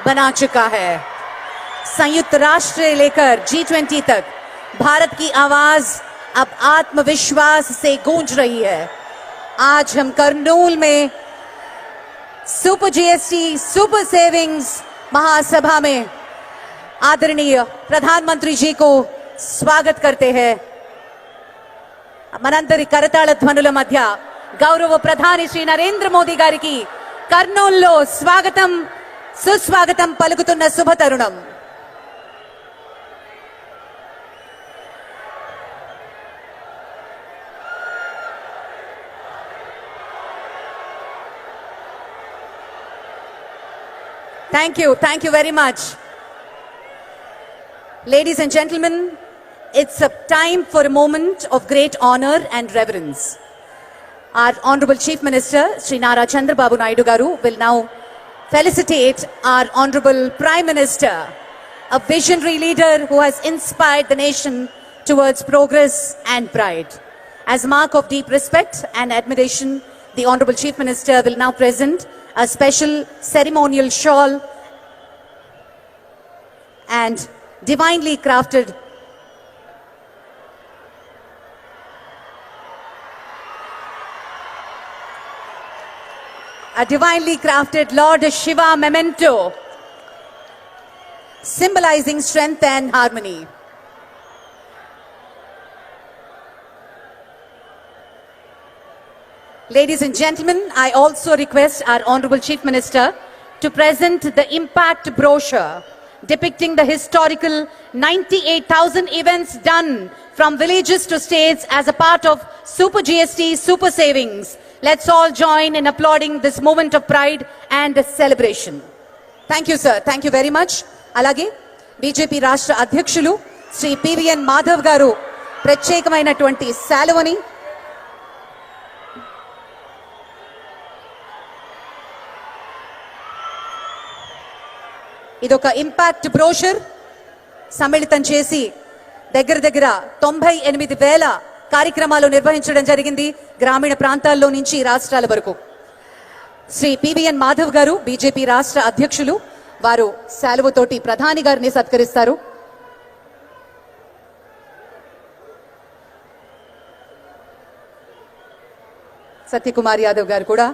बना चुका है। संयुक्त राष्ट्र से लेकर G20 तक भारत की आवाज अब आत्मविश्वास से गूंज रही है। आज हम करनूल में सुपर जीएसटी सुपर सेविंग्स महासभा में आदरणीय प्रधानमंत्री जी को स्वागत करते हैं। मనందరి కరతాళ ధ్వనుల మధ్య గౌరవ ప్రధాని శ్రీ నరేంద్ర మోదీ గారికి కర్నూలులో స్వాగతం సుస్వాగతం పలుకుతున్న శుభ తరుణం. Thank you very much. Ladies and gentlemen, it's a time for a moment of great honor and reverence. Our Honorable Chief Minister, Sri Nara Chandrababu Naidu Garu, will now felicitate our Honorable Prime Minister, a visionary leader who has inspired the nation towards progress and pride. As a mark of deep respect and admiration, the Honorable Chief Minister will now present a special ceremonial shawl and divinely crafted Lord Shiva memento symbolizing strength and harmony. Ladies and gentlemen, I also request our Honorable Chief Minister to present the impact brochure depicting the historical 98,000 events done from villages to states as a part of Super GST Super Savings. Let's all join in applauding this moment of pride and celebration. Thank you, sir. Thank you very much. Alage BJP Rashtra Adhyakshulu Sri PVN Madhav garu ప్రత్యేకమైనటువంటి శాలువని ఇదొక impact brochure సమ్మిళితం చేసి దగ్గర 98,000 కార్యక్రమాలు నిర్వహించడం జరిగింది గ్రామీణ ప్రాంతాల్లో నుంచి రాష్ట్రాల వరకు. శ్రీ పివిఎన్ మాధవ్ గారు బీజేపీ రాష్ట్ర అధ్యక్షులు, వారు శాలువతోటి ప్రధాని గారిని సత్కరిస్తారు. సత్యకుమార్ యాదవ్ గారు కూడా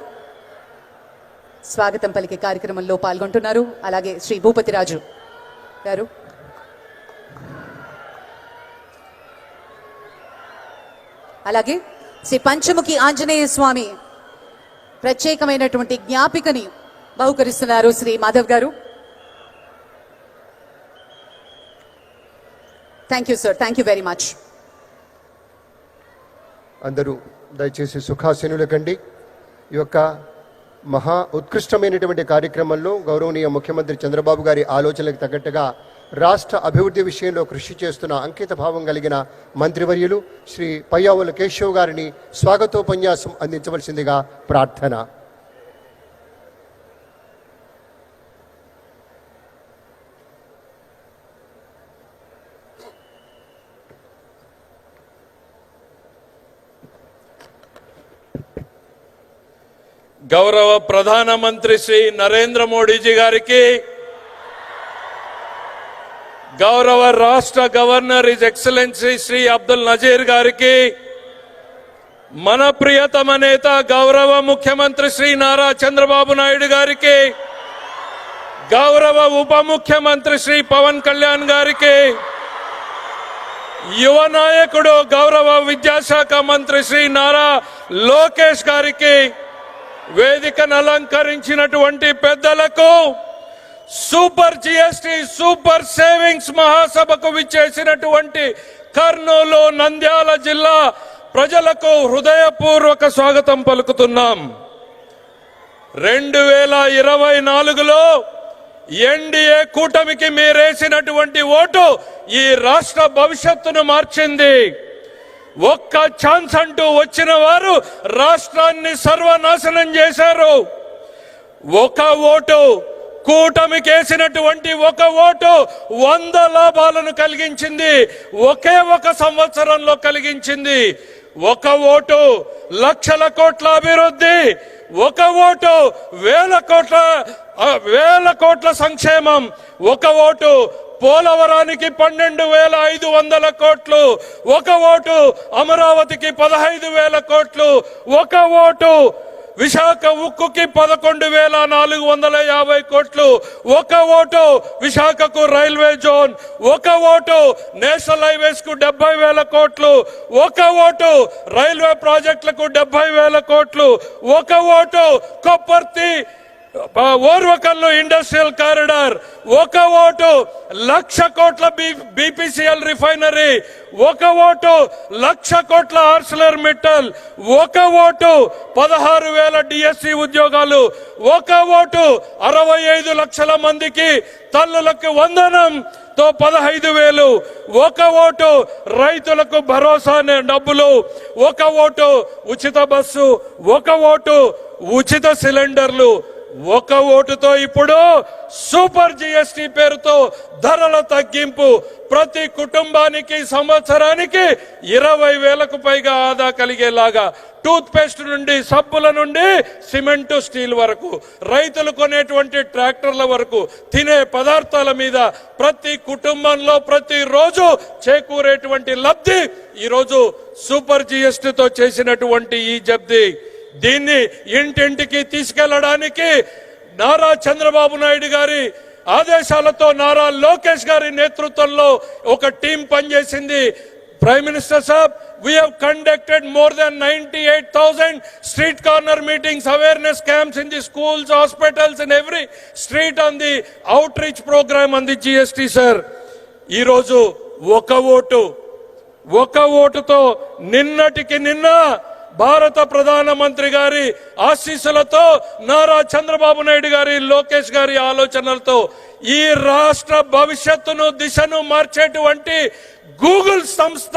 స్వాగతం పలికే కార్యక్రమంలో పాల్గొంటున్నారు. అలాగే శ్రీ భూపతిరాజు గారు, అలాగే శ్రీ పంచముఖి ఆంజనేయ స్వామి ప్రత్యేకమైనటువంటి జ్ఞాపికని బహుకరిస్తున్నారు శ్రీ మాధవ్ గారు. Thank you sir. Thank you very much. అందరూ దయచేసి సుఖాసీనులు కండి. ఈ యొక్క మహా ఉత్కృష్టమైనటువంటి కార్యక్రమంలో గౌరవనీయ ముఖ్యమంత్రి చంద్రబాబు గారి ఆలోచనలకు తగ్గట్టుగా రాష్ట్ర అభివృద్ధి విషయంలో కృషి చేస్తున్న అంకిత భావం కలిగిన మంత్రివర్యులు శ్రీ పయ్యావుల కేశవ్ గారిని స్వాగతోపన్యాసం అందించవలసిందిగా ప్రార్థన. గౌరవ ప్రధానమంత్రి శ్రీ నరేంద్ర మోడీజీ గారికి, గౌరవ రాష్ట్ర governor his excellency Shri Abdul Nazeer గారికి, మన ప్రియతమ నేత గౌరవ ముఖ్యమంత్రి శ్రీ నారా చంద్రబాబు నాయుడు గారికి, గౌరవ ఉప ముఖ్యమంత్రి శ్రీ పవన్ కళ్యాణ్ గారికి, యువ నాయకుడు గౌరవ విద్యాశాఖ మంత్రి శ్రీ నారా లోకేష్ గారికి, వేదికను అలంకరించినటువంటి పెద్దలకు, సూపర్ జిఎస్టి సూపర్ సేవింగ్స్ మహాసభకు విచ్చేసినటువంటి కర్నూలు నంద్యాల జిల్లా ప్రజలకు హృదయపూర్వక స్వాగతం పలుకుతున్నాం. 2024లో ఎన్డీఏ కూటమికి మీరేసినటువంటి ఓటు ఈ రాష్ట్ర భవిష్యత్తును మార్చింది. ఒక్క ఛాన్స్ అంటూ వచ్చిన వారు రాష్ట్రాన్ని సర్వనాశనం చేశారు. ఒక ఓటు, కూటమికి వేసినటువంటి ఒక ఓటు 100 లాభాలను కలిగించింది. ఒకే ఒక సంవత్సరంలో కలిగించింది. ఒక ఓటు లక్షల కోట్ల అభివృద్ధి, ఒక ఓటు వేల కోట్ల సంక్షేమం, ఒక ఓటు పోలవరానికి 12,500 కోట్లు, ఒక ఓటు అమరావతికి 15,000 కోట్లు, ఒక ఓటు విశాఖ ఉక్కుకి 11,450 కోట్లు, ఒక ఓటు విశాఖకు రైల్వే జోన్, ఒక ఓటు నేషనల్ హైవేస్ కు 70,000 కోట్లు, ఒక ఓటు రైల్వే ప్రాజెక్టులకు 70,000 కోట్లు, ఒక ఓటు కొప్పర్తి ఓర్వకల్లు ఇండస్ట్రియల్ కారిడార్, ఒక ఓటు 1,00,000 కోట్ల బీపీసీఎల్ రిఫైనరీ, ఒక ఓటు 1,00,000 కోట్ల ఆర్సిలర్ మిట్టల్, ఒక ఓటు 16,000 డిఎస్సి ఉద్యోగాలు, ఒక ఓటు 65 లక్షల మందికి తల్లులకు వందనం తో 15,000, ఒక ఓటు రైతులకు భరోసా అనే డబ్బులు, ఒక ఓటు ఉచిత బస్సు, ఒక ఓటు ఉచిత సిలిండర్లు, ఒక ఓటుతో ఇప్పుడు సూపర్ జిఎస్టి పేరుతో ధరల తగ్గింపు, ప్రతి కుటుంబానికి సంవత్సరానికి 20,000కు పైగా ఆదా కలిగేలాగా, టూత్ పేస్ట్ నుండి సబ్బుల నుండి సిమెంటు స్టీల్ వరకు, రైతులు కొనేటువంటి ట్రాక్టర్ల వరకు, తినే పదార్థాల మీద ప్రతి కుటుంబంలో ప్రతిరోజు చేకూరేటువంటి లబ్ధి ఈరోజు సూపర్ జిఎస్టితో చేసినటువంటి ఈ జబ్ది. దీన్ని ఇంటింటికి తీసుకెళ్లడానికి నారా చంద్రబాబు నాయుడు గారి ఆదేశాలతో నారా లోకేష్ గారి నేతృత్వంలో ఒక టీం పనిచేసింది. Prime Minister Sahab, we have conducted more than 98,000 street corner meetings, awareness camps in the schools, hospitals and every street on the outreach program on the GST, sir. Ee roju oka ఓటుతో నిన్నటికి నిన్న భారత ప్రధానమంత్రి గారి ఆశీస్సులతో నారా చంద్రబాబు నాయుడు గారి లోకేష్ గారి ఆలోచనలతో ఈ రాష్ట్ర భవిష్యత్తును దిశను మార్చేటువంటి గూగుల్ సంస్థ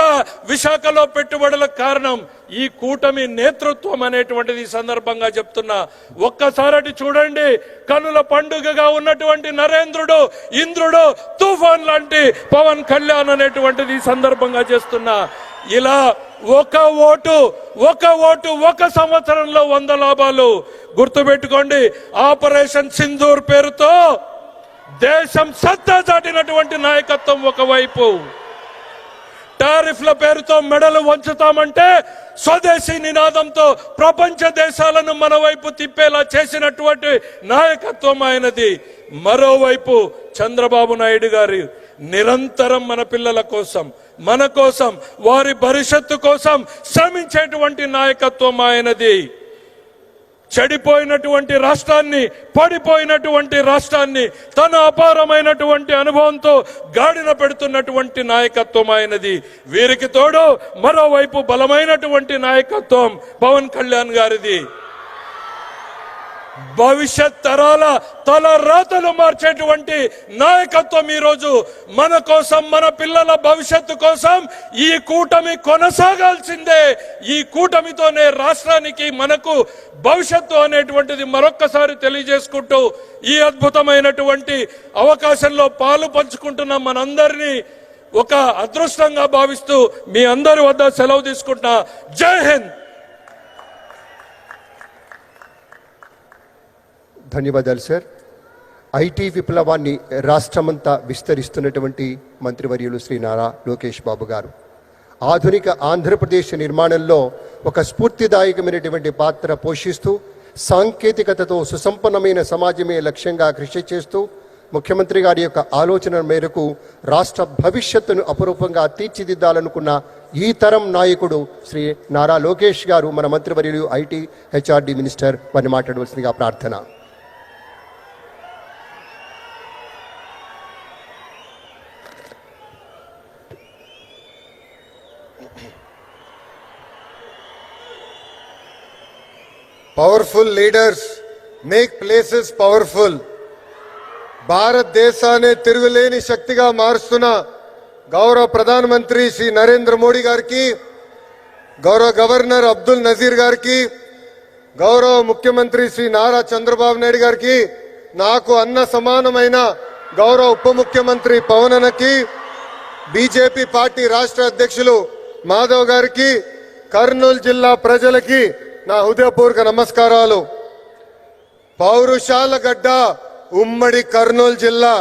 విశాఖలో పెట్టుబడులకు కారణం ఈ కూటమి నేతృత్వం అనేటువంటిది ఈ సందర్భంగా చెప్తున్నా. ఒక్కసారి చూడండి, కనుల పండుగగా ఉన్నటువంటి నరేంద్రుడు, ఇంద్రుడు, తుఫాన్ లాంటి పవన్ కళ్యాణ్ అనేటువంటిది ఈ సందర్భంగా చేస్తున్నా. ఇలా ఒక ఓటు ఒక సంవత్సరంలో 100 లాభాలు. గుర్తుపెట్టుకోండి, ఆపరేషన్ సింధూర్ పేరుతో దేశం సత్తా చాటినటువంటి నాయకత్వం ఒకవైపు, టారిఫ్ల పేరుతో మెడలు వంచుతామంటే స్వదేశీ నినాదంతో ప్రపంచ దేశాలను మన వైపు తిప్పేలా చేసినటువంటి నాయకత్వం ఆయనది. మరోవైపు చంద్రబాబు నాయుడు గారి నిరంతరం మన పిల్లల కోసం, మన కోసం, వారి భవిష్యత్తు కోసం శ్రమించేటువంటి నాయకత్వం ఆయనది. చెడిపోయినటువంటి రాష్ట్రాన్ని, పడిపోయినటువంటి రాష్ట్రాన్ని తన అపారమైనటువంటి అనుభవంతో గాడిన పెడుతున్నటువంటి నాయకత్వం ఆయనది. వీరికి తోడు మరోవైపు బలమైనటువంటి నాయకత్వం పవన్ కళ్యాణ్ గారిది. భవిష్యత్ తరాల తల రాతలు మార్చేటువంటి నాయకత్వం ఈరోజు మన కోసం, మన పిల్లల భవిష్యత్తు కోసం ఈ కూటమి కొనసాగాల్సిందే. ఈ కూటమితోనే రాష్ట్రానికి, మనకు భవిష్యత్తు అనేటువంటిది మరొక్కసారి తెలియజేసుకుంటూ ఈ అద్భుతమైనటువంటి అవకాశంలో పాలు పంచుకుంటున్న మనందరినీ ఒక అదృష్టంగా భావిస్తూ మీ అందరి వద్ద సెలవు తీసుకుంటున్నా. జై హింద్. ధన్యవాదాలు సార్. ఐటీ విప్లవాన్ని రాష్ట్రమంతా విస్తరిస్తున్నటువంటి మంత్రివర్యులు శ్రీ నారా లోకేష్ బాబు గారు ఆధునిక ఆంధ్రప్రదేశ్ నిర్మాణంలో ఒక స్ఫూర్తిదాయకమైనటువంటి పాత్ర పోషిస్తూ సాంకేతికతతో సుసంపన్నమైన సమాజమే లక్ష్యంగా కృషి చేస్తూ ముఖ్యమంత్రి గారి యొక్క ఆలోచన మేరకు రాష్ట్ర భవిష్యత్తును అపురూపంగా తీర్చిదిద్దాలనుకున్న ఈ తరం నాయకుడు శ్రీ నారా లోకేష్ గారు, మన మంత్రివర్యులు ఐటీ హెచ్ఆర్డి మినిస్టర్, వారిని మాట్లాడవలసిందిగా ప్రార్థన. Powerful leaders make places powerful. భారతదేశాన్ని తిరుగులేని శక్తిగా మారుస్తున్న గౌరవ ప్రధానమంత్రి శ్రీ నరేంద్ర మోడీ గారికి, గౌరవ గవర్నర్ అబ్దుల్ నజీర్ గారికి, గౌరవ ముఖ్యమంత్రి శ్రీ నారా చంద్రబాబు నాయుడు గారికి, నాకు అన్న సమానమైన గౌరవ ఉప ముఖ్యమంత్రి పవన్ అన్నకి, బీజేపీ పార్టీ రాష్ట్ర అధ్యక్షులు మాధవ్ గారికి, కర్నూలు జిల్లా ప్రజలకి నా హృదయపూర్వక నమస్కారాలు. పౌరుషాల గడ్డ ఉమ్మడి కర్నూలు జిల్లా.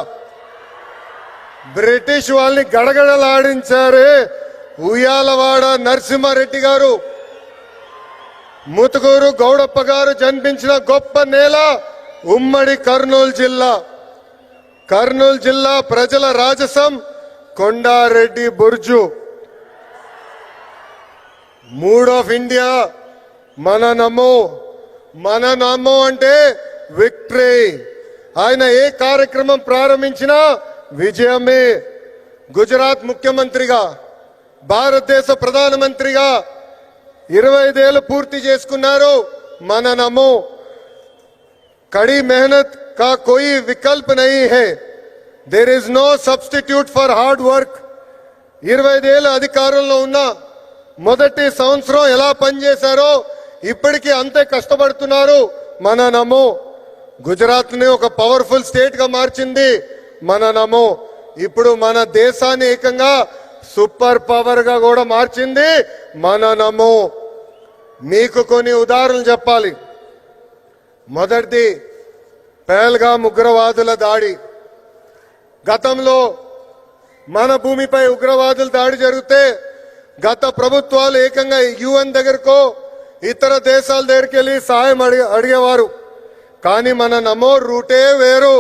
బ్రిటిష్ వాళ్ళని గడగడలాడించారే ఉయ్యాలవాడ నరసింహారెడ్డి గారు, ముతుకూరు గౌడప్ప గారు జన్మించిన గొప్ప నేల ఉమ్మడి కర్నూలు జిల్లా. కర్నూలు జిల్లా ప్రజల రాజసం కొండారెడ్డి బుర్జు. మూడ్ ఆఫ్ ఇండియా మన నమో అంటే విక్టరీ. ఆయన ఏ కార్యక్రమం ప్రారంభించినా విజయమే. గుజరాత్ ముఖ్యమంత్రిగా, భారతదేశ ప్రధానమంత్రిగా 25 ఏళ్ళు పూర్తి చేసుకున్నారు. మన నమో. కड़ी मेहनत का कोई विकल्प नहीं है. There is no substitute for hard work. 25 ఏళ్ళ అధికారంలో ఉన్న మొదటి సంవత్సరం ఎలా పనిచేశారో ఇప్పటికీ అంతే కష్టపడుతున్నారు. మన నమో. గుజరాత్ ని ఒక పవర్ఫుల్ స్టేట్ గా మార్చింది మన నమో. ఇప్పుడు మన దేశాన్ని ఏకంగా సూపర్ పవర్ గా కూడా మార్చింది మన నమో. మీకు కొన్ని ఉదాహరణలు చెప్పాలి. మొదటిది పహల్గాం ఉగ్రవాదుల దాడి. గతంలో మన భూమిపై ఉగ్రవాదుల దాడి జరిగితే గత ప్రభుత్వాలు ఏకంగా UN దగ్గరకో ఇతర దేశాల దగ్గరికి వెళ్ళి సాయం అడిగేవారు. కానీ మన నమో రూటే వేరు.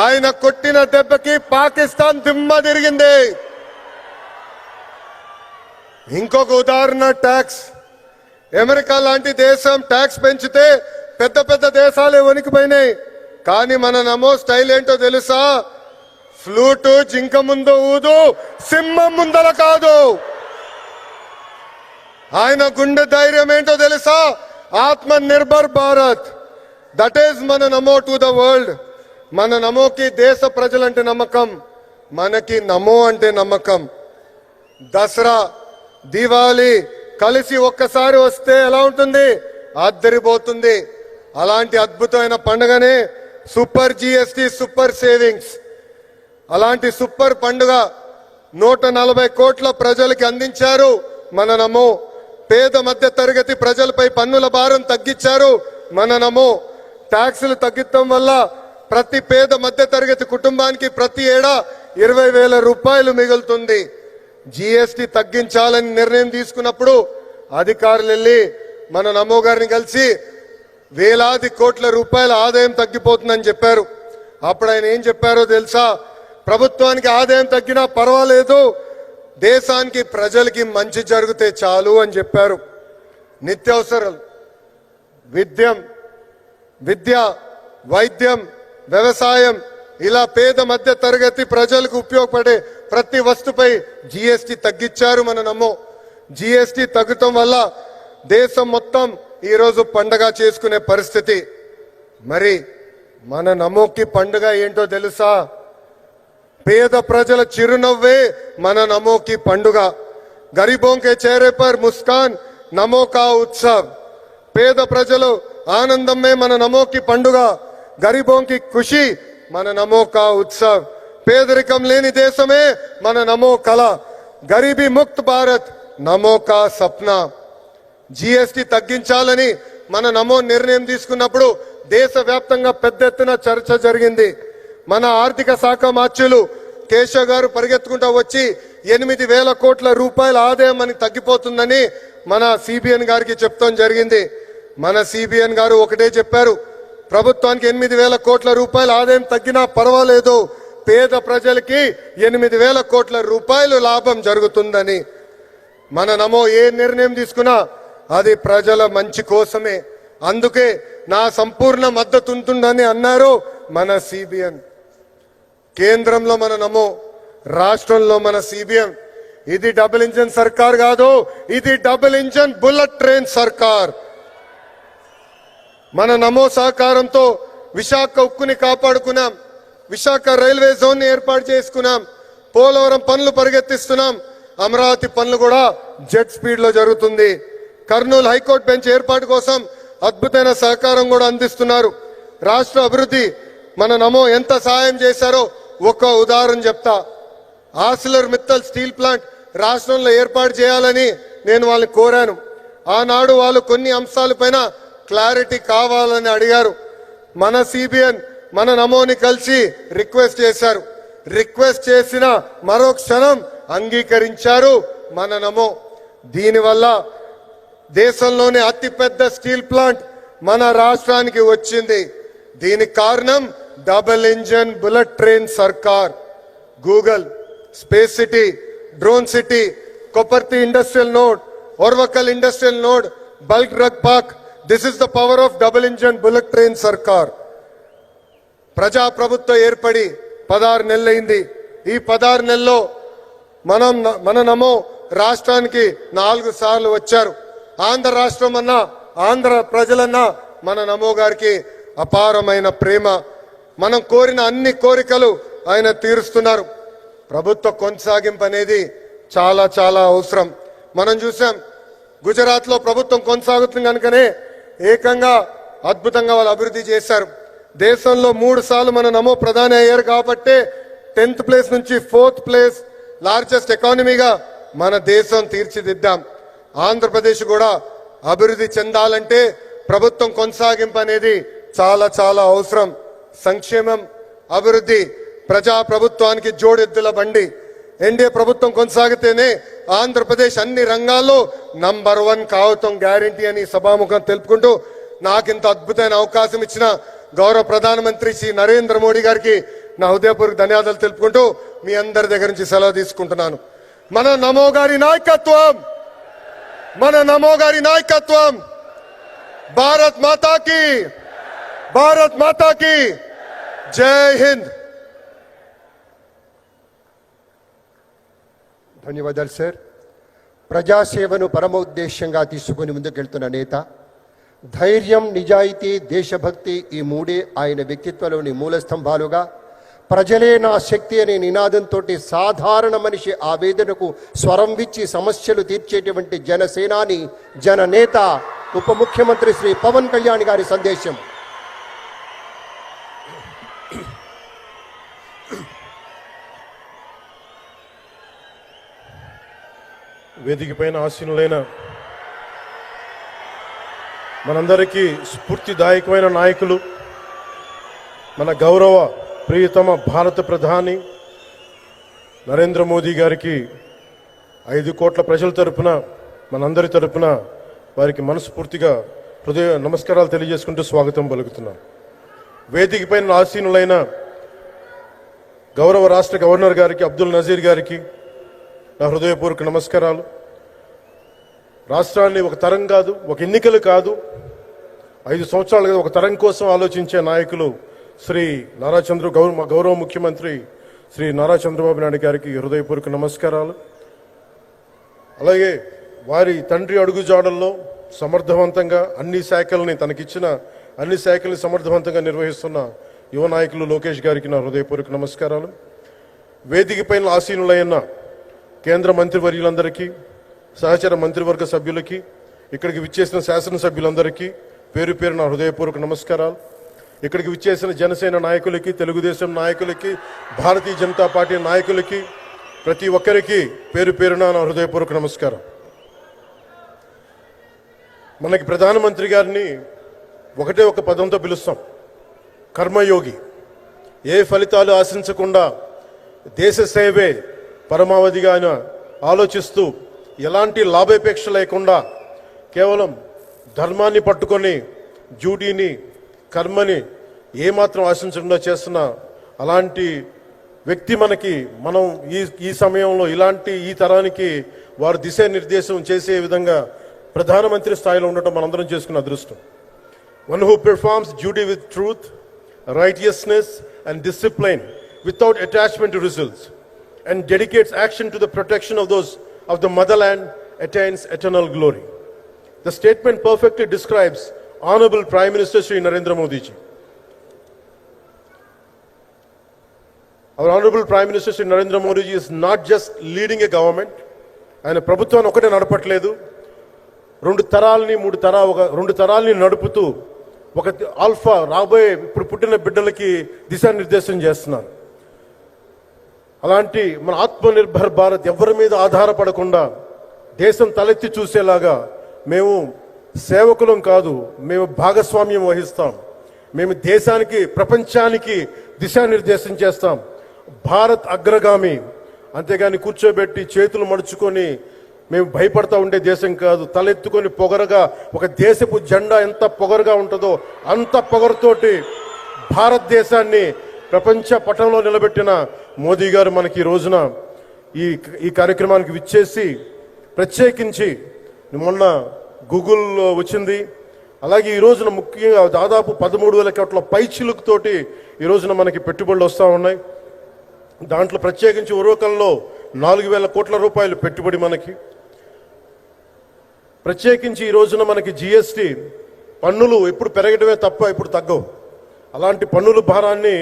ఆయన కొట్టిన దెబ్బకి పాకిస్తాన్ దిమ్మ తిరిగింది. ఇంకొక ఉదాహరణ ట్యాక్స్. అమెరికా లాంటి దేశం ట్యాక్స్ పెంచితే పెద్ద పెద్ద దేశాలే వణికిపోయినాయి. కానీ మన నమో స్టైల్ ఏంటో తెలుసా? ఫ్లూటు జింక ముందు ఊదు, సింహం ముందల కాదు. ఆయన గుండె ధైర్యం ఏంటో తెలుసా? ఆత్మ నిర్భర్ భారత్. దట్ ఈస్ మన నమో టు ద వరల్డ్. మన నమోకి దేశ ప్రజలంటే నమ్మకం, మనకి నమో అంటే నమ్మకం. దసరా, దీవాలి కలిసి ఒక్కసారి వస్తే ఎలా ఉంటుంది? అద్దరిపోతుంది. అలాంటి అద్భుతమైన పండుగనే సూపర్ GST, సూపర్ సేవింగ్స్. అలాంటి సూపర్ పండుగ 140 కోట్ల ప్రజలకి అందించారు మన నమో. పేద మధ్య తరగతి ప్రజలపై పన్నుల భారం తగ్గించారు మన నమో. ట్యాక్సులు తగ్గించడం వల్ల ప్రతి పేద మధ్య తరగతి కుటుంబానికి ప్రతి ఏడా 20,000 రూపాయలు మిగులుతుంది. GST తగ్గించాలని నిర్ణయం తీసుకున్నప్పుడు అధికారులు వెళ్ళి మన నమో గారిని కలిసి వేలాది కోట్ల రూపాయల ఆదాయం తగ్గిపోతుందని చెప్పారు. అప్పుడు ఆయన ఏం చెప్పారో తెలుసా? ప్రభుత్వానికి ఆదాయం తగ్గినా పర్వాలేదు, దేశానికి ప్రజలకి మంచి జరిగితే చాలు అని చెప్పారు. నిత్యావసరాలు, విద్య, వైద్యం, వ్యవసాయం ఇలా పేద మధ్య తరగతి ప్రజలకు ఉపయోగపడే ప్రతి వస్తుపై GST తగ్గించారు మన నమో. GST తగ్గటం వల్ల దేశం మొత్తం ఈరోజు పండగ చేసుకునే పరిస్థితి. మరి మన నమోకి పండుగ ఏంటో తెలుసా? పేద ప్రజల చిరునవ్వే మన నమోకి పండుగ. గరీబోं के चेहरे पर मुस्कान నమో కా ఉత్సవ్. పేద ప్రజలు ఆనందమే మన నమోకి పండుగ. గరీబోं की खुशी మన నమో కా ఉత్సవ్. పేదరికం లేని దేశమే మన నమో కళ. గరీబీ ముక్త భారత్ నమో కా సప్నా. GST తగ్గించాలని మన నమో నిర్ణయం తీసుకున్నప్పుడు దేశవ్యాప్తంగా పెద్ద ఎత్తున చర్చ జరిగింది. మన ఆర్థిక శాఖ మార్చులు కేశవ్ గారు పరిగెత్తుకుంటూ వచ్చి 8,000 కోట్ల రూపాయల ఆదాయం మనకి తగ్గిపోతుందని మన CBN గారికి చెప్తాం జరిగింది. మన CBN గారు ఒకటే చెప్పారు, ప్రభుత్వానికి 8,000 కోట్ల రూపాయల ఆదాయం తగ్గినా పర్వాలేదు, పేద ప్రజలకి 8,000 కోట్ల రూపాయలు లాభం జరుగుతుందని. మన నమో ఏ నిర్ణయం తీసుకున్నా అది ప్రజల మంచి కోసమే. అందుకే నా సంపూర్ణ మద్దతు ఉంటుందని అన్నారు మన CBN. కేంద్రంలో మన నమో, రాష్ట్రంలో మన CBN. ఇది డబుల్ ఇంజన్ సర్కార్ కాదు, ఇది డబుల్ ఇంజన్ బుల్లెట్ ట్రైన్ సర్కార్. మన నమో సహకారంతో విశాఖ ఉక్కుని కాపాడుకున్నాం, విశాఖ రైల్వే జోన్ ని ఏర్పాటు చేసుకున్నాం, పోలవరం పనులు పరిగెత్తిస్తున్నాం, అమరావతి పనులు కూడా జెట్ స్పీడ్ లో జరుగుతుంది. కర్నూలు హైకోర్టు బెంచ్ ఏర్పాటు కోసం అద్భుతమైన సహకారం కూడా అందిస్తున్నారు. రాష్ట్ర అభివృద్ధి మన నమో ఎంత సహాయం చేశారో ఒక ఉదాహరణ చెప్తా. ఆర్సిలర్ మిత్తల్ స్టీల్ ప్లాంట్ రాష్ట్రంలో ఏర్పాటు చేయాలని నేను వాళ్ళని కోరాను. ఆనాడు వాళ్ళు కొన్ని అంశాలపైన క్లారిటీ కావాలని అడిగారు. మన సిబిఎన్ మన నమోని కలిసి రిక్వెస్ట్ చేశారు. రిక్వెస్ట్ చేసిన మరో క్షణం అంగీకరించారు మన నమో. దీనివల్ల దేశంలోనే అతిపెద్ద స్టీల్ ప్లాంట్ మన రాష్ట్రానికి వచ్చింది. దీనికి కారణం డబుల్ ఇంజన్ బుల్లెట్ ట్రైన్ సర్కార్. Google, space city, drone city, Kopparthi industrial node, Orvakal industrial node, bulk drug park. This is the power of double engine bullet train సర్కార్. ప్రజాప్రభుత్వం ఏర్పడి 16 నెలలైంది. ఈ 16 నెలల్లో మన నమో రాష్ట్రానికి 4 సార్లు వచ్చారు. ఆంధ్ర రాష్ట్రం అన్నా, ఆంధ్ర ప్రజలన్నా మన నమో గారికి అపారమైన ప్రేమ. మనం కోరిన అన్ని కోరికలు ఆయన తీరుస్తున్నారు. ప్రభుత్వ కొనసాగింపు అనేది చాలా చాలా అవసరం. మనం చూసాం గుజరాత్ లో ప్రభుత్వం కొనసాగుతుంది కనుకనే ఏకంగా అద్భుతంగా వాళ్ళు అభివృద్ధి చేశారు. దేశంలో 3 సార్లు మన నమో ప్రధాని అయ్యారు కాబట్టే 10th ప్లేస్ నుంచి 4th ప్లేస్ లార్జెస్ట్ ఎకానమీగా మన దేశం తీర్చిదిద్దాం. ఆంధ్రప్రదేశ్ కూడా అభివృద్ధి చెందాలంటే ప్రభుత్వం కొనసాగింపు అనేది చాలా చాలా అవసరం. సంక్షేమం, అభివృద్ధి, ప్రజా ప్రభుత్వానికి జోడెద్దుల బండి. ఎన్డీఏ ప్రభుత్వం కొనసాగితేనే ఆంధ్రప్రదేశ్ అన్ని రంగాల్లో నంబర్ 1 కావటం గ్యారంటీ అని సభాముఖం తెలుపుకుంటూ నాకింత అద్భుతమైన అవకాశం ఇచ్చిన గౌరవ ప్రధానమంత్రి శ్రీ నరేంద్ర మోడీ గారికి నా హృదయపూర్వక ధన్యవాదాలు తెలుపుకుంటూ మీ అందరి దగ్గర నుంచి సెలవు తీసుకుంటున్నాను. మన నమో గారి నాయకత్వం, మన నమో గారి నాయకత్వం. భారత్ మాతాకి, భారత్ మాతాకి జై హింద్. ధన్యవాదాలు సార్. ప్రజాసేవను పరమోద్దేశ్యంగా తీసుకుని ముందుకెళ్తున్న నేత. ధైర్యం, నిజాయితీ, దేశభక్తి ఈ 3 ఆయన వ్యక్తిత్వంలోని మూల స్తంభాలుగా, ప్రజలే నా శక్తి అనే నినాదంతో సాధారణ మనిషి ఆవేదనకు స్వరం విచ్చి సమస్యలు తీర్చేటువంటి జనసేనాని, జననేత, ఉప ముఖ్యమంత్రి శ్రీ పవన్ కళ్యాణ్ గారి సందేశం. వేదిక పైన ఆసీనులైన మనందరికీ స్ఫూర్తిదాయకమైన నాయకులు, మన గౌరవ ప్రియతమ భారత ప్రధాని నరేంద్ర మోదీ గారికి 5 కోట్ల ప్రజల తరపున, మనందరి తరపున వారికి మనస్ఫూర్తిగా హృదయ నమస్కారాలు తెలియజేసుకుంటూ స్వాగతం పలుకుతున్నాం. వేదిక పైన ఆసీనులైన గౌరవ రాష్ట్ర గవర్నర్ గారికి, అబ్దుల్ నజీర్ గారికి నా హృదయపూర్వక నమస్కారాలు. రాష్ట్రాన్ని ఒక తరం కాదు, ఒక ఎన్నికలు కాదు, 5 సంవత్సరాలుగా ఒక తరం కోసం ఆలోచించే నాయకులు శ్రీ నారా గౌరవ ముఖ్యమంత్రి శ్రీ నారా చంద్రబాబు నాయుడు గారికి హృదయపూర్వక నమస్కారాలు. అలాగే వారి తండ్రి అడుగుజాడల్లో సమర్థవంతంగా అన్ని శాఖల్ని, తనకిచ్చిన అన్ని శాఖల్ని సమర్థవంతంగా నిర్వహిస్తున్న యువ నాయకులు లోకేష్ గారికి నా హృదయపూర్వక నమస్కారాలు. వేదిక పైన ఆసీనులైన కేంద్ర మంత్రివర్యులందరికీ, సహచర మంత్రివర్గ సభ్యులకి, ఇక్కడికి విచ్చేసిన శాసనసభ్యులందరికీ పేరు పేరు నా హృదయపూర్వక నమస్కారాలు. ఇక్కడికి విచ్చేసిన జనసేన నాయకులకి, తెలుగుదేశం నాయకులకి, భారతీయ జనతా పార్టీ నాయకులకి, ప్రతి ఒక్కరికి పేరు పేరున నా హృదయపూర్వక నమస్కారం. మనకి ప్రధానమంత్రి గారిని ఒకటే ఒక పదంతో పిలుస్తాం, కర్మయోగి. ఏ ఫలితాలు ఆశించకుండా దేశ సేవే పరమావధిగా ఆయన ఆలోచిస్తూ, ఎలాంటి లాభాపేక్ష లేకుండా కేవలం ధర్మాన్ని పట్టుకొని డ్యూటీని, కర్మని ఏమాత్రం ఆశించకుండా చేస్తున్న అలాంటి వ్యక్తి మనం ఈ సమయంలో ఇలాంటి ఈ తరానికి వారు దిశానిర్దేశం చేసే విధంగా ప్రధానమంత్రి స్థాయిలో ఉండటం మనందరం చేసుకున్న అదృష్టం. One who performs duty with truth, righteousness and discipline without attachment to results and dedicates action to the protection of those of the motherland attains eternal glory. The statement perfectly describes Honorable Prime Minister Shri Narendra Modi ji. Our Honorable Prime Minister Shri Narendra Modi ji is not just leading a government. ఆయన ప్రభుత్వాన్ని ఒకటే నడపట్లేదు, 2 తరాలని 2 తరాలని నడుపుతూ ఒక alpha రాబోయే ఇప్పుడు పుట్టిన బిడ్డలకి దిశానిర్దేశం చేస్తున్నారు. అలాంటి మన ఆత్మనిర్భర్ భారత్ ఎవరి మీద ఆధారపడకుండా దేశం తలెత్తి చూసేలాగా మేము సేవకులం కాదు, మేము భాగస్వామ్యం వహిస్తాం. మేము దేశానికి, ప్రపంచానికి దిశానిర్దేశం చేస్తాం. భారత్ అగ్రగామి, అంతేగాని కూర్చోబెట్టి చేతులు మడుచుకొని మేము భయపడతా ఉండే దేశం కాదు. తలెత్తుకొని పొగరగా, ఒక దేశపు జెండా ఎంత పొగరుగా ఉంటుందో అంత పొగరుతోటి భారతదేశాన్ని ప్రపంచ పటంలో నిలబెట్టిన మోదీ గారు మనకి ఈ రోజున ఈ కార్యక్రమానికి విచ్చేసి, ప్రత్యేకించి మొన్న గూగుల్ వచ్చింది, అలాగే ఈ రోజున ముఖ్యంగా దాదాపు 13,000 కోట్ల పైచిలుకుతోటి ఈ రోజున మనకి పెట్టుబడులు వస్తూ ఉన్నాయి. దాంట్లో ప్రత్యేకించి ఉరవకంలో 4,000 కోట్ల రూపాయలు పెట్టుబడి మనకి. ప్రత్యేకించి ఈ రోజున మనకి జిఎస్టి పన్నులు ఎప్పుడు పెరగడమే తప్ప ఇప్పుడు తగ్గవు. అలాంటి పన్నుల భారాన్ని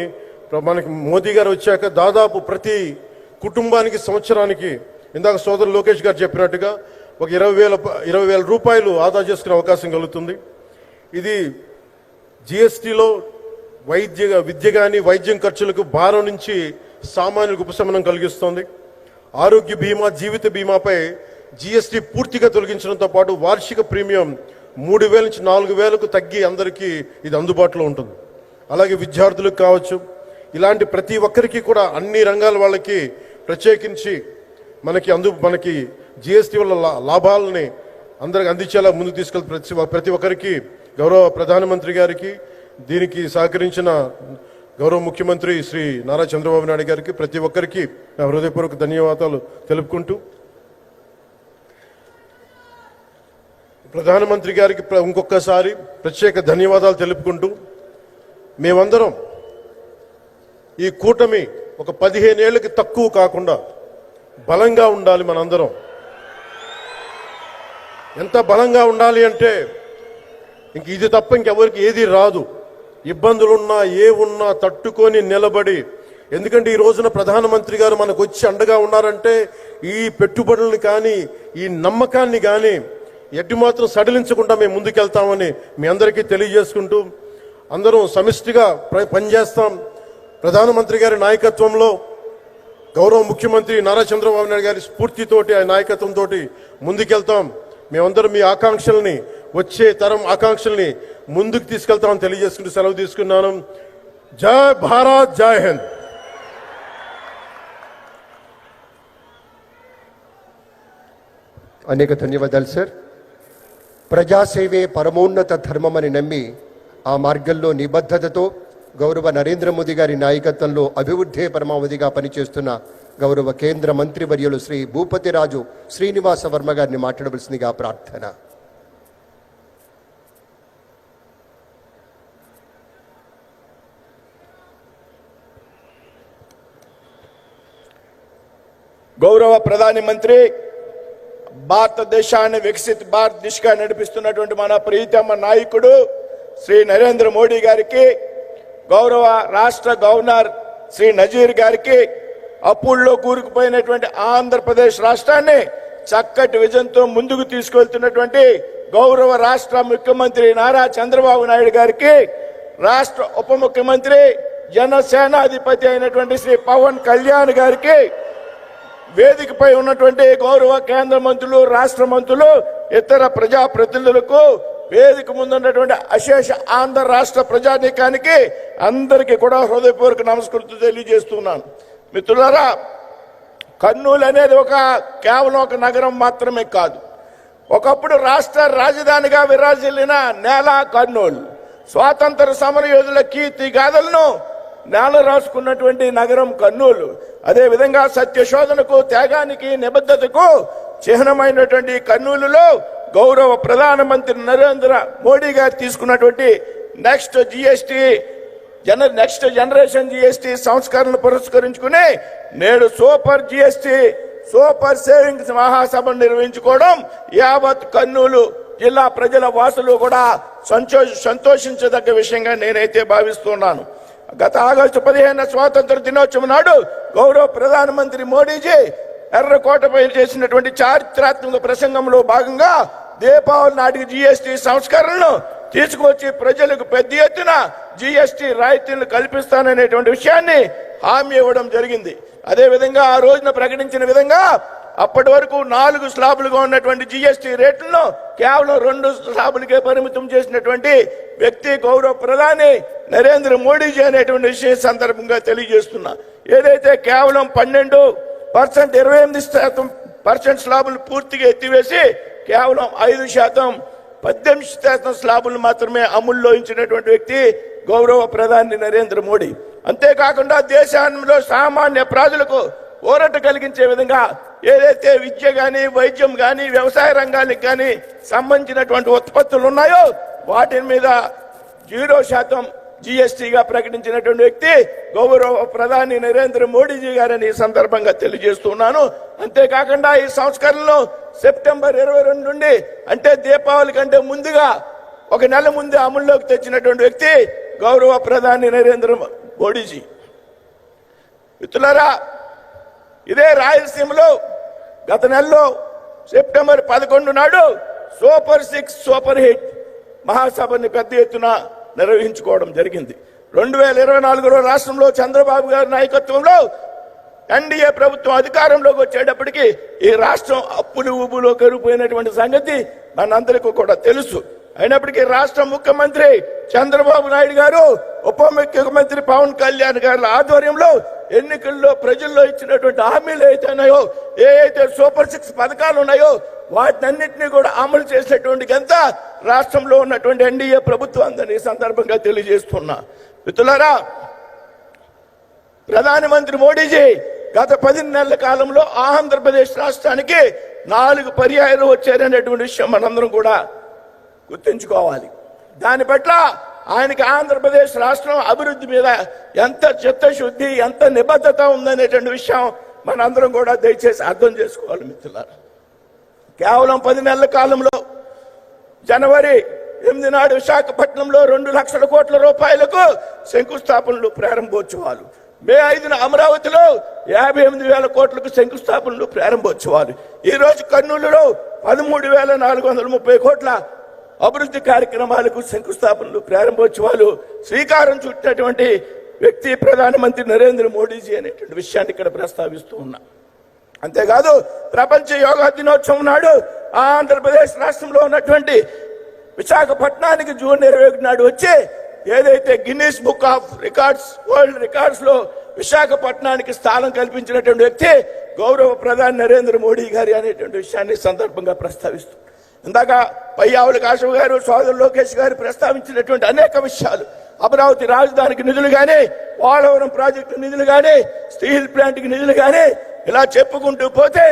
మనకి మోదీ గారు వచ్చాక దాదాపు ప్రతి కుటుంబానికి సంవత్సరానికి, ఇందాక సోదరు లోకేష్ గారు చెప్పినట్టుగా, ఒక 20,000 రూపాయలు ఆదా చేసుకునే అవకాశం కలుగుతుంది. ఇది జిఎస్టిలో విద్య కానీ వైద్యం ఖర్చులకు భారం నుంచి సామాన్యులకు ఉపశమనం కలిగిస్తోంది. ఆరోగ్య బీమా, జీవిత బీమాపై జిఎస్టి పూర్తిగా తొలగించడంతో పాటు వార్షిక ప్రీమియం 3,000 నుంచి 4,000కు తగ్గి అందరికీ ఇది అందుబాటులో ఉంటుంది. అలాగే విద్యార్థులకు కావచ్చు, ఇలాంటి ప్రతి ఒక్కరికి కూడా అన్ని రంగాల వాళ్ళకి ప్రత్యేకించి మనకి జిఎస్టి వల్ల లాభాలని అందరికి అందించేలా ముందుకు తీసుకెళ్తే ప్రతి ఒక్కరికి, గౌరవ ప్రధానమంత్రి గారికి, దీనికి సహకరించిన గౌరవ ముఖ్యమంత్రి శ్రీ నారా చంద్రబాబు నాయుడు గారికి, ప్రతి ఒక్కరికి నా హృదయపూర్వక ధన్యవాదాలు తెలుపుకుంటూ, ప్రధానమంత్రి గారికి ఇంకొకసారి ప్రత్యేక ధన్యవాదాలు తెలుపుకుంటూ, మేమందరం ఈ కూటమి ఒక 15 ఏళ్ళకి తక్కువ కాకుండా బలంగా ఉండాలి. మనందరం ఎంత బలంగా ఉండాలి అంటే ఇది తప్ప ఇంకెవరికి ఏది రాదు. ఇబ్బందులున్నా ఉన్నా తట్టుకొని నిలబడి, ఎందుకంటే ఈ రోజున ప్రధానమంత్రి గారు మనకు వచ్చి అండగా ఉన్నారంటే ఈ పెట్టుబడులను కానీ, ఈ నమ్మకాన్ని కానీ ఎట్టి మాత్రం సడలించకుండా మేము ముందుకెళ్తామని మీ అందరికీ తెలియజేసుకుంటూ, అందరం సమిష్టిగా పనిచేస్తాం. ప్రధానమంత్రి గారి నాయకత్వంలో, గౌరవ ముఖ్యమంత్రి నారా చంద్రబాబు నాయుడు గారి స్ఫూర్తితోటి, ఆ నాయకత్వంతో ముందుకెళ్తాం. మేమందరం మీ ఆకాంక్షల్ని, వచ్చే తరం ఆకాంక్షల్ని ముందుకు తీసుకెళ్తామని తెలియజేసుకుంటూ సెలవు తీసుకున్నాను. జై భారత్, జై హింద్. అనేక ధన్యవాదాలు సార్. ప్రజాసేవే పరమోన్నత ధర్మమని నమ్మి ఆ మార్గంలో నిబద్ధతతో గౌరవ నరేంద్ర మోదీ గారి నాయకత్వంలో అభివృద్ధే పరమావధిగా పనిచేస్తున్న గౌరవ కేంద్ర మంత్రివర్యులు శ్రీ భూపతిరాజు శ్రీనివాస వర్మ గారిని మాట్లాడవలసిందిగా ప్రార్థన. గౌరవ ప్రధాని మంత్రి, భారతదేశాన్ని వికసిత భారత్ దిశగా నడిపిస్తున్నటువంటి మన ప్రియతమ నాయకుడు శ్రీ నరేంద్ర మోడీ గారికి, గౌరవ రాష్ట్ర గవర్నర్ శ్రీ నజీర్ గారికి, అప్పుల్లో కూరుకుపోయినటువంటి ఆంధ్రప్రదేశ్ రాష్ట్రాన్ని చక్కటి విజన్తో ముందుకు తీసుకెళ్తున్నటువంటి గౌరవ రాష్ట్ర ముఖ్యమంత్రి నారా చంద్రబాబు నాయుడు గారికి, రాష్ట్ర ఉప ముఖ్యమంత్రి జనసేనాధిపతి అయినటువంటి శ్రీ పవన్ కళ్యాణ్ గారికి, వేదికపై ఉన్నటువంటి గౌరవ కేంద్ర మంత్రులు, రాష్ట్ర మంత్రులు, ఇతర ప్రజాప్రతినిధులకు, వేదిక ముందున్నటువంటి అశేష ఆంధ్ర రాష్ట్ర ప్రజానీకానికి అందరికీ కూడా హృదయపూర్వక నమస్కృతులు తెలియజేస్తున్నాను. మిత్రులారా, కర్నూలు అనేది కేవలం ఒక నగరం మాత్రమే కాదు. ఒకప్పుడు రాష్ట్ర రాజధానిగా విరాజిల్లిన నేల కర్నూలు. స్వాతంత్ర సమరయోధుల కీర్తి గాథలను నేల రాసుకున్నటువంటి నగరం కర్నూలు. అదేవిధంగా సత్యశోధనకు, త్యాగానికి, నిబద్ధతకు చిహ్నమైనటువంటి కర్నూలులో గౌరవ ప్రధానమంత్రి నరేంద్ర మోడీ గారు తీసుకున్నటువంటి నెక్స్ట్ జనరేషన్ జిఎస్టి సంస్కరణను పురస్కరించుకుని నేడు సూపర్ సేవింగ్స్ మహాసభను నిర్వహించుకోవడం యావత్ కర్నూలు జిల్లా ప్రజల వాసులు కూడా సంతోషించదగ్గ విషయంగా నేనైతే భావిస్తున్నాను. గత ఆగస్టు 15 స్వాతంత్ర దినోత్సవం నాడు గౌరవ ప్రధానమంత్రి మోడీజీ ఎర్రకోటపై చేసినటువంటి చారిత్రాత్మక ప్రసంగంలో భాగంగా దీపావళి నాటికి జిఎస్టి సంస్కరణను తీసుకువచ్చి ప్రజలకు పెద్ద ఎత్తున జిఎస్టి రాయితీలను కల్పిస్తాననేటువంటి విషయాన్ని హామీ ఇవ్వడం జరిగింది. అదేవిధంగా ఆ రోజున ప్రకటించిన విధంగా అప్పటి వరకు 4 స్లాబులుగా ఉన్నటువంటి జిఎస్టీ రేట్లను కేవలం 2 స్లాబులకే పరిమితం చేసినటువంటి వ్యక్తి గౌరవ ప్రధాని నరేంద్ర మోడీజీ అనేటువంటి విషయం సందర్భంగా తెలియజేస్తున్నా. ఏదైతే కేవలం 12% 28% స్లాబులు పూర్తిగా ఎత్తివేసి కేవలం 5% 18% స్లాబులు మాత్రమే అమల్లో ఇచ్చినటువంటి వ్యక్తి గౌరవ ప్రధాని నరేంద్ర మోడీ. అంతేకాకుండా దేశంలో సామాన్య ప్రజలకు ఊరట కలిగించే విధంగా ఏదైతే విద్య కానీ, వైద్యం కానీ, వ్యవసాయ రంగానికి కానీ సంబంధించినటువంటి ఉత్పత్తులు ఉన్నాయో వాటి మీద 0% జిఎస్టీగా ప్రకటించినటువంటి వ్యక్తి గౌరవ ప్రధాని నరేంద్ర మోడీజీ గారని ఈ సందర్భంగా తెలియజేస్తున్నాను. అంతేకాకుండా ఈ సంస్కరణలు సెప్టెంబర్ 22 నుండి అంటే దీపావళి కంటే ముందుగా 1 నెల ముందే అమల్లోకి తెచ్చినటువంటి వ్యక్తి గౌరవ ప్రధాని నరేంద్ర మోడీజీ. మిత్రులారా, ఇదే రాయలసీమలో గత నెలలో సెప్టెంబర్ 11 నాడు సూపర్ 6 సూపర్ హిట్ మహాసభని పెద్ద ఎత్తున నిర్వహించుకోవడం జరిగింది. 2024లో రాష్ట్రంలో చంద్రబాబు గారి నాయకత్వంలో ఎన్డీఏ ప్రభుత్వం అధికారంలోకి వచ్చేటప్పటికి ఈ రాష్ట్రం అప్పులు ఊబులో కరిగిపోయినటువంటి సంగతి మనందరికీ కూడా తెలుసు. అయినప్పటికీ రాష్ట్ర ముఖ్యమంత్రి చంద్రబాబు నాయుడు గారు, ఉప ముఖ్యమంత్రి పవన్ కళ్యాణ్ గారి ఆధ్వర్యంలో ఎన్నికల్లో ప్రజల్లో ఇచ్చినటువంటి హామీలు ఏవైతున్నాయో, ఏవైతే సూపర్ 6 పథకాలు ఉన్నాయో వాటినన్నింటినీ కూడా అమలు చేసేటువంటి ఘనత రాష్ట్రంలో ఉన్నటువంటి ఎన్డీఏ ప్రభుత్వం అందని సందర్భంగా తెలియజేస్తున్నా. మిత్రులారా, ప్రధానమంత్రి మోడీజీ గత 10 నెలల కాలంలో ఆంధ్రప్రదేశ్ రాష్ట్రానికి 4 పర్యాయాలు వచ్చారనేటువంటి విషయం మనందరం కూడా గుర్తుంచుకోవాలి. దాని పట్ల ఆయనకి ఆంధ్రప్రదేశ్ రాష్ట్రం అభివృద్ధి మీద ఎంత చిత్తశుద్ధి, ఎంత నిబద్ధత ఉందనేటువంటి విషయం మనందరం కూడా దయచేసి అర్థం చేసుకోవాలి. మిత్రులారా, కేవలం 10 నెలల కాలంలో జనవరి 8 నాడు విశాఖపట్నంలో 2 లక్షల కోట్ల రూపాయలకు శంకుస్థాపనలు, ప్రారంభోత్సవాలు. మే 5న అమరావతిలో 58,000 కోట్లకు శంకుస్థాపనలు, ప్రారంభోత్సవాలు. ఈ రోజు కర్నూలులో 13,430 కోట్ల అభివృద్ధి కార్యక్రమాలకు శంకుస్థాపనలు, ప్రారంభోత్సవాలు శ్రీకారం చుట్టినటువంటి వ్యక్తి ప్రధానమంత్రి నరేంద్ర మోడీజీ అనేటువంటి విషయాన్ని ఇక్కడ ప్రస్తావిస్తూ ఉన్నా. అంతేకాదు, ప్రపంచ యోగా దినోత్సవం నాడు ఆంధ్రప్రదేశ్ రాష్ట్రంలో ఉన్నటువంటి విశాఖపట్నానికి జూన్ 21 నాడు వచ్చి ఏదైతే Guinness book of records, world records లో విశాఖపట్నానికి స్థానం కల్పించినటువంటి వ్యక్తి గౌరవ ప్రధాని నరేంద్ర మోడీ గారి అనేటువంటి విషయాన్ని సందర్భంగా ప్రస్తావిస్తూ, ఇందాక పయ్యావుల కాశవ్ గారు, సోదరు లోకేష్ గారు ప్రస్తావించినటువంటి అనేక విషయాలు, అమరావతి రాజధానికి నిధులు కానీ, పోలవరం ప్రాజెక్టు నిధులు కానీ, స్టీల్ ప్లాంట్కి నిధులు కానీ, ఇలా చెప్పుకుంటూ పోతే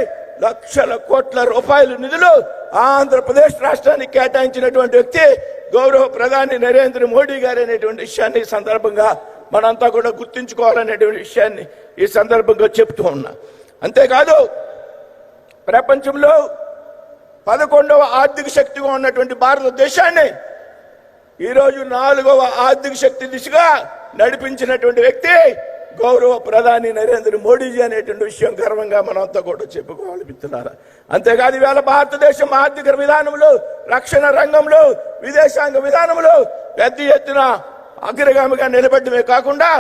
లక్షల కోట్ల రూపాయల నిధులు ఆంధ్రప్రదేశ్ రాష్ట్రానికి కేటాయించినటువంటి వ్యక్తి గౌరవ ప్రధాని నరేంద్ర మోడీ గారు అనేటువంటి విషయాన్ని ఈ సందర్భంగా మనంతా కూడా గుర్తించుకోవాలనేటువంటి విషయాన్ని ఈ సందర్భంగా చెప్తూ ఉన్నా. అంతేకాదు, ప్రపంచంలో 11వ ఆర్థిక శక్తిగా ఉన్నటువంటి భారతదేశాన్ని ఈరోజు 4వ ఆర్థిక శక్తి దిశగా నడిపించినటువంటి వ్యక్తి గౌరవ ప్రధాని నరేంద్ర మోడీజీ అనేటువంటి విషయం గర్వంగా మనంతా కూడా చెప్పుకోవాలి. మిత్రులారా, అంతేకాదు ఇవాళ భారతదేశం ఆర్థిక విధానంలో, రక్షణ రంగంలో, విదేశాంగ విధానంలో పెద్ద ఎత్తున అగ్రగామిగా నిలబడమే కాకుండా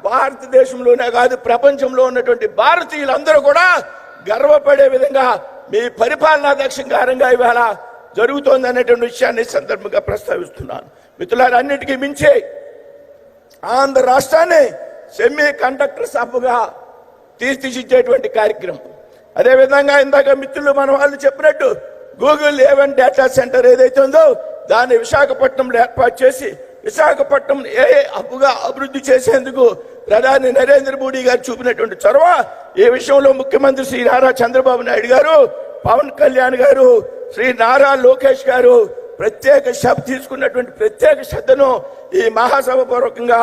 భారతదేశంలోనే కాదు ప్రపంచంలో ఉన్నటువంటి భారతీయులందరూ కూడా గర్వపడే విధంగా మీ పరిపాలనా దక్షిణంగా ఇవాళ జరుగుతోంది అనేటువంటి విషయాన్ని సందర్భంగా ప్రస్తావిస్తున్నాను. మిత్రులారా, అన్నిటికీ మించి ఆంధ్ర రాష్ట్రాన్ని సెమీ కండక్టర్ సభగా తీర్చిదిద్దేటువంటి కార్యక్రమం. అదేవిధంగా ఇందాక మిత్రులు మన వాళ్ళు చెప్పినట్టు గూగుల్ A1 డేటా సెంటర్ ఏదైతే ఉందో దాన్ని విశాఖపట్నంలో ఏర్పాటు చేసి విశాఖపట్నం హబ్గా అభివృద్ధి చేసేందుకు ప్రధాని నరేంద్ర మోడీ గారు చూపినటువంటి చొరవ, ఈ విషయంలో ముఖ్యమంత్రి శ్రీ నారా చంద్రబాబు నాయుడు గారు, పవన్ కళ్యాణ్ గారు, శ్రీ నారా లోకేష్ గారు ప్రత్యేక శ్రద్ధ తీసుకున్నటువంటి ప్రత్యేక శ్రద్ధను ఈ మహాసభ పూర్వకంగా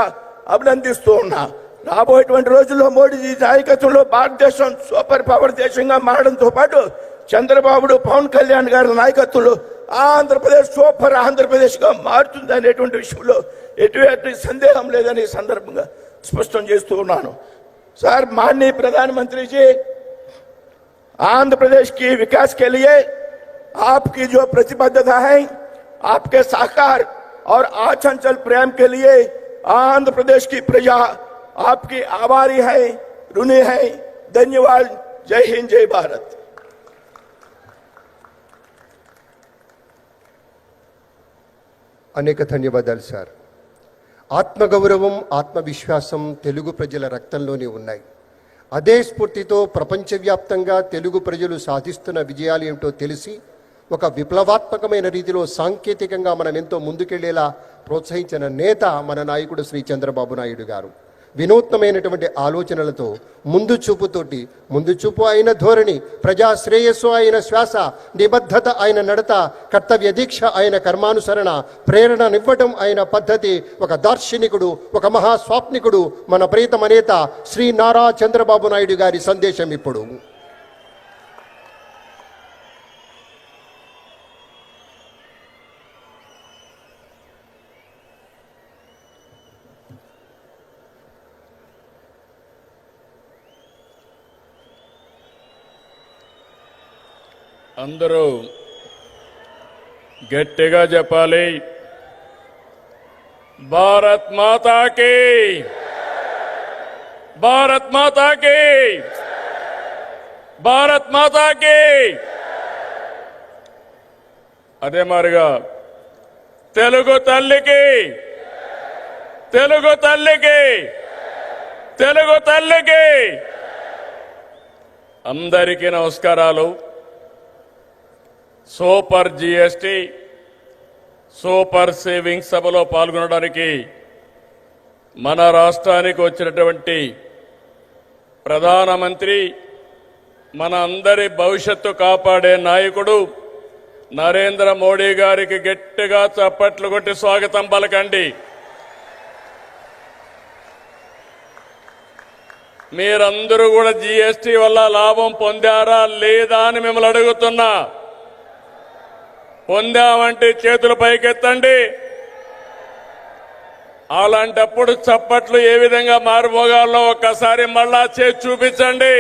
అభినందిస్తూ ఉన్నా. రాబోయేటువంటి రోజుల్లో మోడీజీ నాయకత్వంలో భారతదేశం సూపర్ పవర్ దేశంగా మారడంతో పాటు చంద్రబాబు, పవన్ కళ్యాణ్ గారి నాయకత్వంలో ఆంధ్రప్రదేశ్ సూపర్ ఆంధ్రప్రదేశ్ గా మారుతుంది అనేటువంటి విషయంలో ఎటువంటి సందేహం లేదని సందర్భంగా స్పష్టం చేస్తూ ఉన్నాను. సార్, माननीय प्रधानमंत्री जी, आंध्र प्रदेश की विकास के लिए आपकी जो प्रतिबद्धता है, आपके साकार और आचंचल प्रेम के लिए आंध्र प्रदेश की प्रजा आपकी आभारी है, ऋणी है. धन्यवाद. जय हिंद, जय भारत. అనేక ధన్యవాదాలు సార్. ఆత్మగౌరవం, ఆత్మవిశ్వాసం తెలుగు ప్రజల రక్తంలోనే ఉన్నాయి. అదే స్ఫూర్తితో ప్రపంచవ్యాప్తంగా తెలుగు ప్రజలు సాధిస్తున్న విజయాలు ఏమిటో తెలిసి ఒక విప్లవాత్మకమైన రీతిలో సాంకేతికంగా మనం ఎంతో ముందుకెళ్లేలా ప్రోత్సహించిన నేత మన నాయకుడు శ్రీ చంద్రబాబు నాయుడు గారు. వినూత్నమైనటువంటి ఆలోచనలతో ముందు చూపు అయిన ధోరణి, ప్రజా శ్రేయస్సు అయిన శ్వాస, నిబద్ధత అయిన నడత, కర్తవ్య దీక్ష అయిన కర్మానుసరణ, ప్రేరణనివ్వటం అయిన పద్ధతి, ఒక దార్శనికుడు, ఒక మహాస్వాప్నికుడు మన ప్రియతమ నేత శ్రీ నారా చంద్రబాబు నాయుడు గారి సందేశం ఇప్పుడు. అందరూ గట్టిగా చెప్పాలి. భారత్ మాతాకి, భారత్ మాతాకి, భారత్ మాతాకి. అదే మారిగా తెలుగు తల్లికి, తెలుగు తల్లికి, తెలుగు తల్లికి. అందరికీ నమస్కారాలు. సూపర్ జిఎస్టి, సూపర్ సేవింగ్స్ సభలో పాల్గొనడానికి మన రాష్ట్రానికి వచ్చినటువంటి ప్రధానమంత్రి, మన అందరి భవిష్యత్తు కాపాడే నాయకుడు నరేంద్ర మోడీ గారికి గట్టిగా చప్పట్లు కొట్టి స్వాగతం పలకండి. మీరందరూ కూడా జిఎస్టి వల్ల లాభం పొందారా లేదా అని మిమ్మల్ని అడుగుతున్నా. పొందామంటే చేతులు పైకెత్తండి. అలాంటప్పుడు చప్పట్లు ఏ విధంగా మారుమోగాలో ఒక్కసారి మళ్ళా చేసి చూపించండి.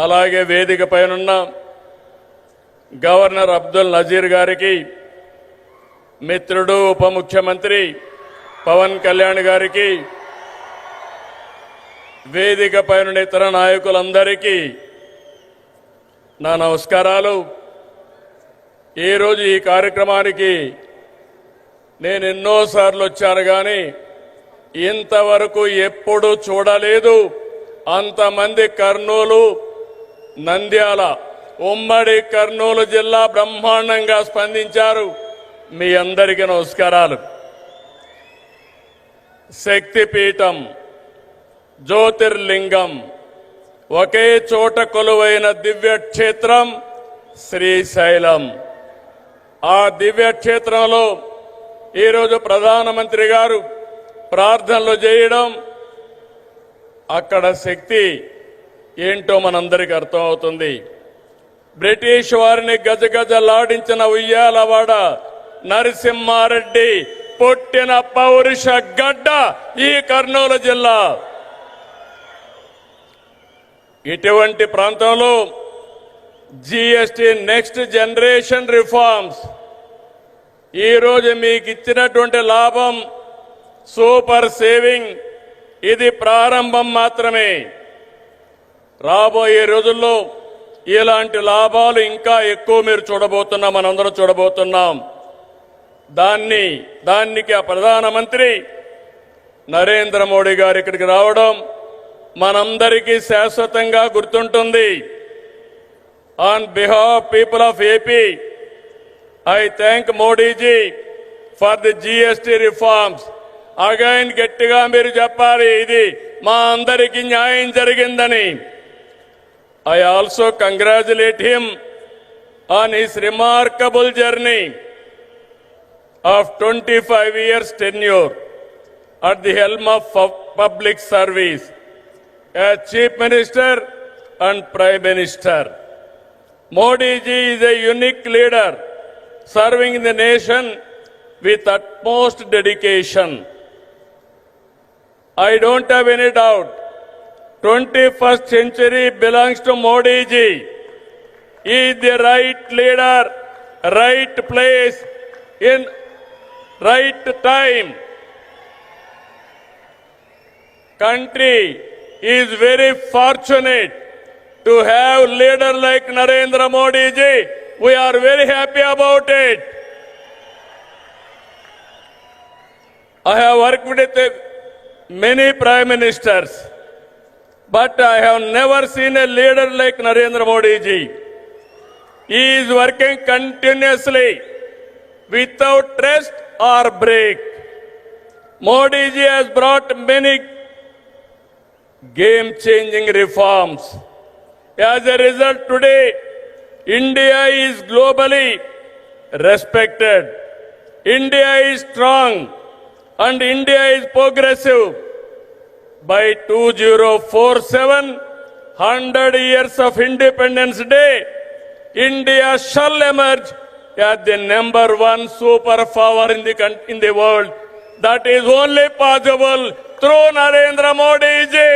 అలాగే వేదిక పైనున్న గవర్నర్ అబ్దుల్ నజీర్ గారికి, మిత్రుడు ఉప ముఖ్యమంత్రి పవన్ కళ్యాణ్ గారికి, వేదిక పైన ఇతర నాయకులందరికీ నా నమస్కారాలు. ఈరోజు ఈ కార్యక్రమానికి నేను ఎన్నోసార్లు వచ్చాను కానీ ఇంతవరకు ఎప్పుడూ చూడలేదు. అంతమంది కర్నూలు, నంద్యాల, ఉమ్మడి కర్నూలు జిల్లా బ్రహ్మాండంగా స్పందించారు. మీ అందరికీ నమస్కారాలు. శక్తిపీఠం, జ్యోతిర్లింగం, ఒకే చోట కొలువైన దివ్యక్షేత్రం శ్రీశైలం. ఆ దివ్యక్షేత్రంలో ఈరోజు ప్రధానమంత్రి గారు ప్రార్థనలు చేయడం, అక్కడ శక్తి ఏంటో మనందరికీ అర్థమవుతుంది. బ్రిటిష్ వారిని గజగజలాడించిన ఉయ్యాలవాడ నరసింహారెడ్డి పుట్టిన పౌరుష గడ్డ ఈ కర్నూలు జిల్లా. ఇటువంటి ప్రాంతంలో జిఎస్టి నెక్స్ట్ జనరేషన్ రిఫార్మ్స్ ఈరోజు మీకు ఇచ్చినటువంటి లాభం సూపర్ సేవింగ్, ఇది ప్రారంభం మాత్రమే. రాబోయే రోజుల్లో ఇలాంటి లాభాలు ఇంకా ఎక్కువ మీరు చూడబోతున్నాం, మనందరం చూడబోతున్నాం. దానికి ఆ ప్రధానమంత్రి నరేంద్ర మోడీ గారు ఇక్కడికి రావడం మనందరికీ శాశ్వతంగా గుర్తుంటుంది. On behalf people of AP, I thank Modiji for the GST reforms. Again గట్టిగా మీరు చెప్పాలి, ఇది మా అందరికీ న్యాయం జరిగిందని. I also congratulate him on his remarkable journey of 25 years tenure at the helm of public service as Chief Minister and Prime Minister. Modi ji is a unique leader serving the nation with utmost dedication. I don't have any doubt 21st century belongs to Modi ji. He is the right leader, right place, in right time. Country is very fortunate to have leader like Narendra Modi ji. We are very happy about it. I have worked with many prime ministers, but I have never seen a leader like Narendra Modi ji. He is working continuously without rest or break. Modi ji has brought many game-changing reforms. As a result, today, India is globally respected. India is strong and India is progressive. By 2047, 100 years of Independence Day, India shall emerge as the #1 superpower in the world. That is only possible through Narendra Modi ji.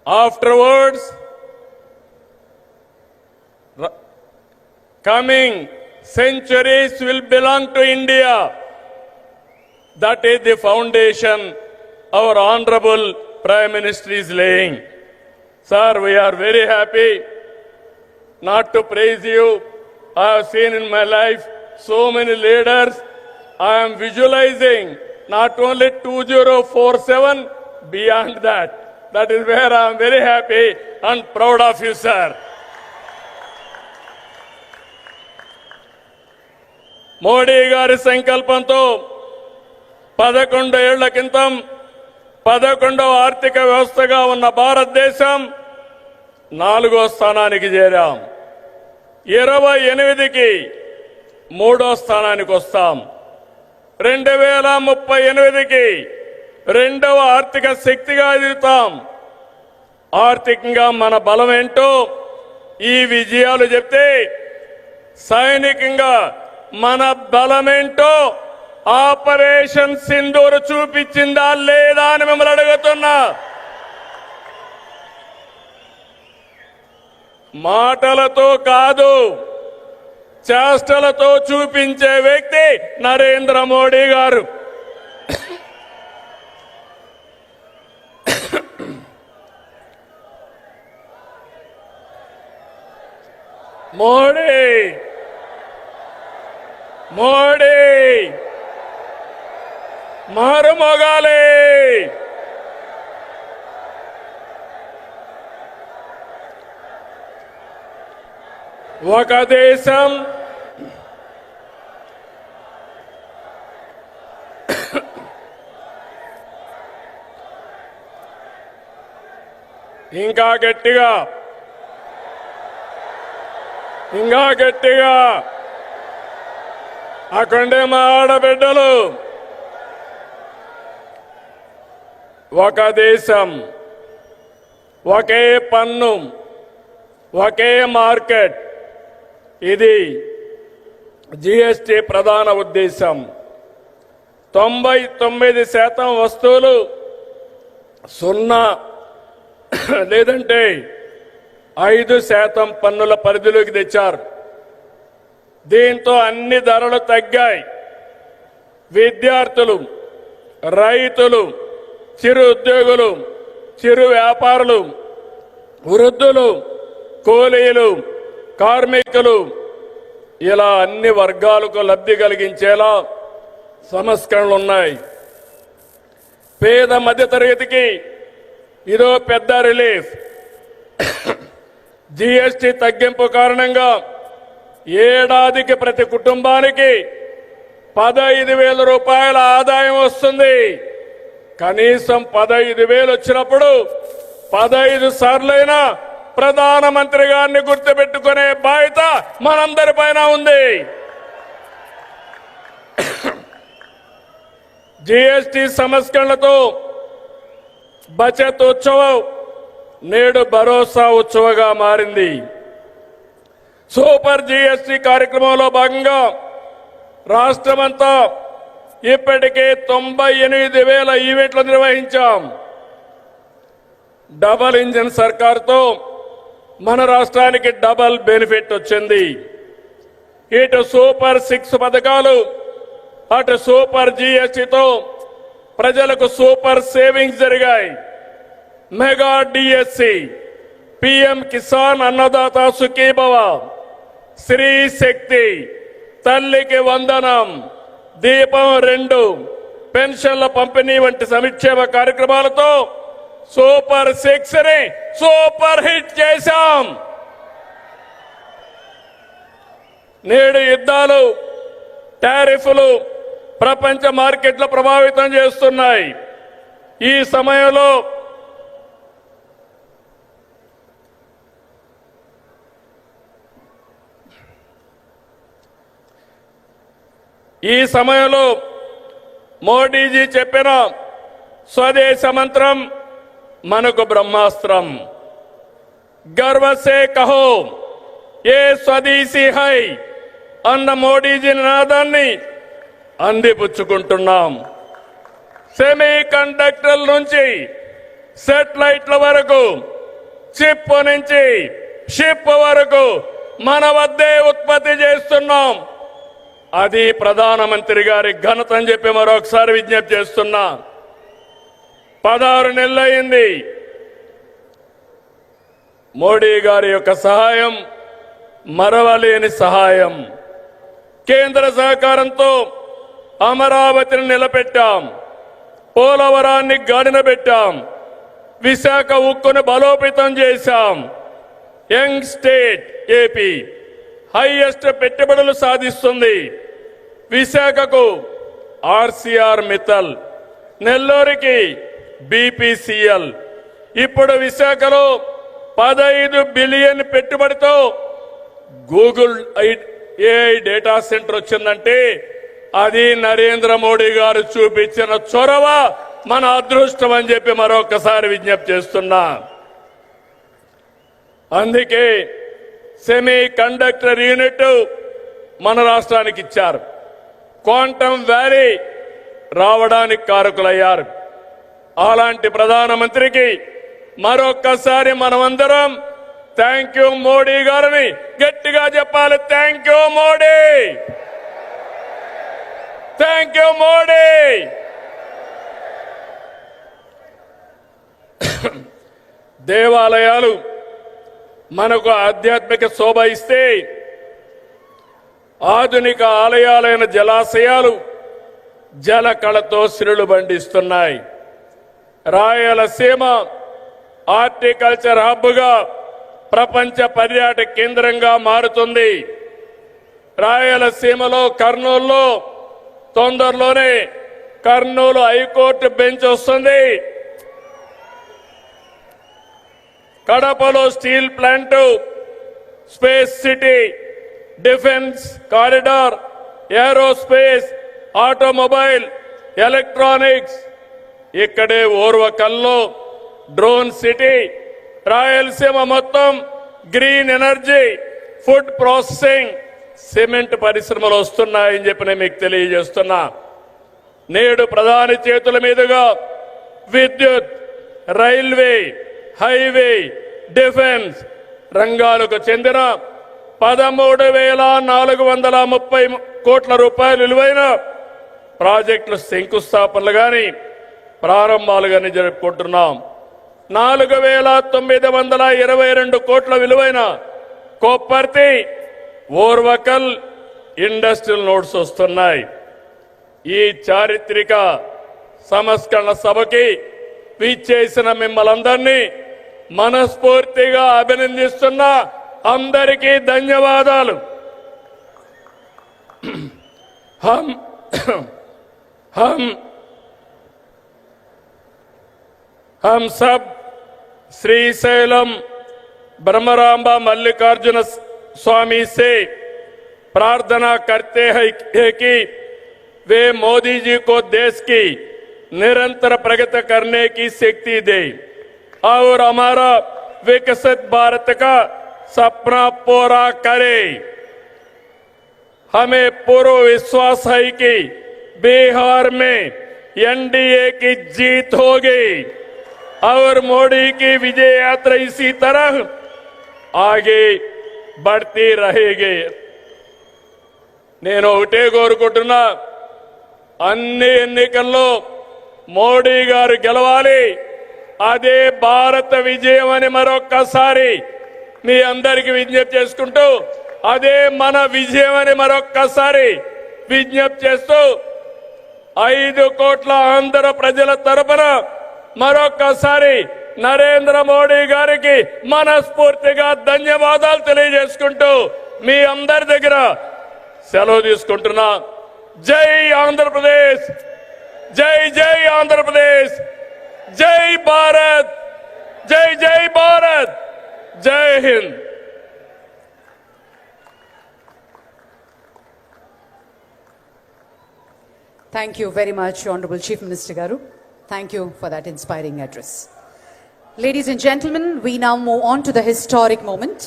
Afterwards, coming centuries will belong to India. That is the foundation our Honorable Prime Minister is laying. Sir, we are very happy not to praise you. I have seen in my life so many leaders. I am visualizing not only 2047, beyond that. That is where I am very happy and proud of you, sir. Modi గారి సంకల్పంతో 11 ఏళ్ల క్రితం 11వ ఆర్థిక వ్యవస్థగా ఉన్న భారతదేశం 4వ స్థానానికి చేరాం. 28కి 3వ స్థానానికి వస్తాం. 2038కి 2వ ఆర్థిక శక్తిగా ఎదుగుతాం. ఆర్థికంగా మన బలం ఏంటో ఈ విజయాలు చెప్తే, సైనికంగా మన బలమేంటో ఆపరేషన్ సింధూర్ చూపించిందా లేదా అని మిమ్మల్ని అడుగుతున్నా. మాటలతో కాదు, చేష్టలతో చూపించే వ్యక్తి నరేంద్ర మోడీ గారు. మోడీ మోడీ మారుమోగాలి. ఒక దేశం ఇంకా గట్టిగా అక్కడే మా ఆడబిడ్డలు. ఒక దేశం, ఒకే పన్ను, ఒకే మార్కెట్. ఇది జీఎస్టీ ప్రధాన ఉద్దేశం. 99% వస్తువులు 0 లేదంటే 5% పన్నుల పరిధిలోకి తెచ్చారు. దీంతో అన్ని ధరలు తగ్గాయి. విద్యార్థులు, రైతులు, చిరు ఉద్యోగులు, చిరు వ్యాపారులు, వృద్ధులు, కూలీలు, కార్మికులు, ఇలా అన్ని వర్గాలకు లబ్ధి కలిగించేలా సంస్కరణలు ఉన్నాయి. పేద మధ్యతరగతికి ఇదో పెద్ద రిలీఫ్. జీఎస్టీ తగ్గింపు కారణంగా ఏడాదికి ప్రతి కుటుంబానికి 15,000 రూపాయల ఆదాయం వస్తుంది. కనీసం 15,000 వచ్చినప్పుడు 15 సార్లైనా ప్రధానమంత్రి గారిని గుర్తుపెట్టుకునే బాధ్యత మనందరిపైన ఉంది. జీఎస్టీ సంస్కరణలతో బచత్ ఉత్సవం నేడు భరోసా ఉత్సవంగా మారింది. సూపర్ జీఎస్టీ కార్యక్రమంలో భాగంగా రాష్ట్రమంతా ఇప్పటికే 98,000 ఈవెంట్లు నిర్వహించాం. డబల్ ఇంజిన్ సర్కార్తో మన రాష్ట్రానికి డబల్ బెనిఫిట్ వచ్చింది. ఇటు సూపర్ 6 పథకాలు, అటు సూపర్ జీఎస్టీతో ప్రజలకు సూపర్ సేవింగ్స్ జరిగాయి. Mega DSC, PM Kisan Annadata Sukhibhava, Shri శక్తి, తల్లికి వందనం, దీపం 2, పెన్షన్ల పంపిణీ వంటి సంక్షేమ కార్యక్రమాలతో సూపర్ 6 ని సూపర్ హిట్ చేశాం. నేడు యుద్ధాలు, టారిఫ్లు ప్రపంచ మార్కెట్లు ప్రభావితం చేస్తున్నాయి. ఈ సమయంలో మోడీజీ చెప్పిన స్వదేశ మంత్రం మనకు బ్రహ్మాస్త్రం. గర్వ సే కహో ఏ స్వదేశీ హై అన్న మోడీజీ నినాదాన్ని అందిపుచ్చుకుంటున్నాం. సెమీ కండక్టర్ల నుంచి సెటిలైట్ల వరకు, చిప్ నుంచి షిప్ వరకు మన వద్దే ఉత్పత్తి చేస్తున్నాం. అది ప్రధానమంత్రి గారి ఘనత అని చెప్పి మరొకసారి విజ్ఞప్తి చేస్తున్నా. 16 నెలలైంది. మోడీ గారి యొక్క సహాయం మరవలేని సహాయం. కేంద్ర సహకారంతో అమరావతిని నిలబెట్టాం, పోలవరాన్ని గాడిన పెట్టాం, విశాఖ ఉక్కును బలోపేతం చేశాం. యంగ్ స్టేట్ ఏపీ హైయెస్ట్ పెట్టుబడులు సాధిస్తుంది. విశాఖకు ఆర్సీఆర్ మిత్తల్, నెల్లూరుకి బీపీసీఎల్. ఇప్పుడు విశాఖలో 15 బిలియన్ పెట్టుబడితో గూగుల్ ఏఐ డేటా సెంటర్ వచ్చిందంటే అది నరేంద్ర మోడీ గారు చూపించిన చొరవ, మన అదృష్టం అని చెప్పి మరొకసారి విజ్ఞప్తి చేస్తున్నా. అందుకే సెమీ కండక్టర్ యూనిట్ మన రాష్ట్రానికి ఇచ్చారు. క్వాంటమ్ వ్యాలీ రావడానికి కారకులయ్యారు. అలాంటి ప్రధానమంత్రికి మరొక్కసారి మనమందరం థ్యాంక్ యూ మోడీ గారిని గట్టిగా చెప్పాలి. Thank you Modi, thank you Modi. దేవాలయాలు మనకు ఆధ్యాత్మిక శోభ ఇస్తే, ఆధునిక ఆలయాలైన జలాశయాలు జల కళతో సిరులు బండిస్తున్నాయి. రాయలసీమ హార్టికల్చర్ హబ్గా ప్రపంచ పర్యాటక కేంద్రంగా మారుతుంది. రాయలసీమలో కర్నూలులో తొందరలోనే కర్నూలు హైకోర్టు బెంచ్ వస్తుంది. కడపలో steel plant, space city, defence corridor, aerospace, automobile, electronics. ఇక్కడే ఓర్వకల్లో డ్రోన్ సిటీ. రాయలసీమ మొత్తం green energy, food processing, cement పరిశ్రమలు వస్తున్నాయని చెప్పి నేను మీకు తెలియజేస్తున్నా. నేడు ప్రధాని చేతుల మీదుగా విద్యుత్, రైల్వే, హైవే, డిఫెన్స్ రంగాలకు చెందిన 13,430 కోట్ల రూపాయలు విలువైన ప్రాజెక్టులు శంకుస్థాపనలు గాని ప్రారంభాలు గాని జరుపుకుంటున్నాం. 4,922 కోట్ల విలువైన కొప్పర్తి, ఓర్వకల్ ఇండస్ట్రియల్ నోడ్స్ వస్తున్నాయి. ఈ చారిత్రక సంస్కరణ సభకి విచ్చేసిన మిమ్మల్ందరినీ మనస్ఫూర్తిగా అభినందిస్తున్నా. అందరికీ ధన్యవాదాలు. हम सब श्रीशैलम ब्रह्मरांबा मल्लिकार्जुन स्वामी से प्रार्थना करते हैं कि वे मोदी जी को देश की निरंतर प्रगति करने की शक्ति दे और हमारा विकसित भारत का सपना पूरा करे. हमें पूरा विश्वास है कि बिहार में एनडीए की जीत होगी और मोदी की विजय यात्रा इसी तरह आगे बढ़ती रहेगी. నేను ఒకటే కోరుకుంటున్నా, అన్ని ఎన్నికల్లో మోడీ గారు గెలవాలి. అదే భారత విజయం అని మరొక్కసారి మీ అందరికీ విజ్ఞప్తి చేసుకుంటూ, అదే మన విజయం అని మరొక్కసారి విజ్ఞప్తి చేస్తూ 5 కోట్ల ఆంధ్ర ప్రజల తరపున మరొక్కసారి నరేంద్ర మోడీ గారికి మనస్ఫూర్తిగా ధన్యవాదాలు తెలియజేసుకుంటూ మీ అందరి దగ్గర సెలవు తీసుకుంటున్నా. జై ఆంధ్రప్రదేశ్, జై జై ఆంధ్రప్రదేశ్, జై భారత్, జై జై భారత్, జై Hind. Thank you very much, Honorable Chief Minister Garu. Thank you for that inspiring address. Ladies and gentlemen, we now move on to the historic moment,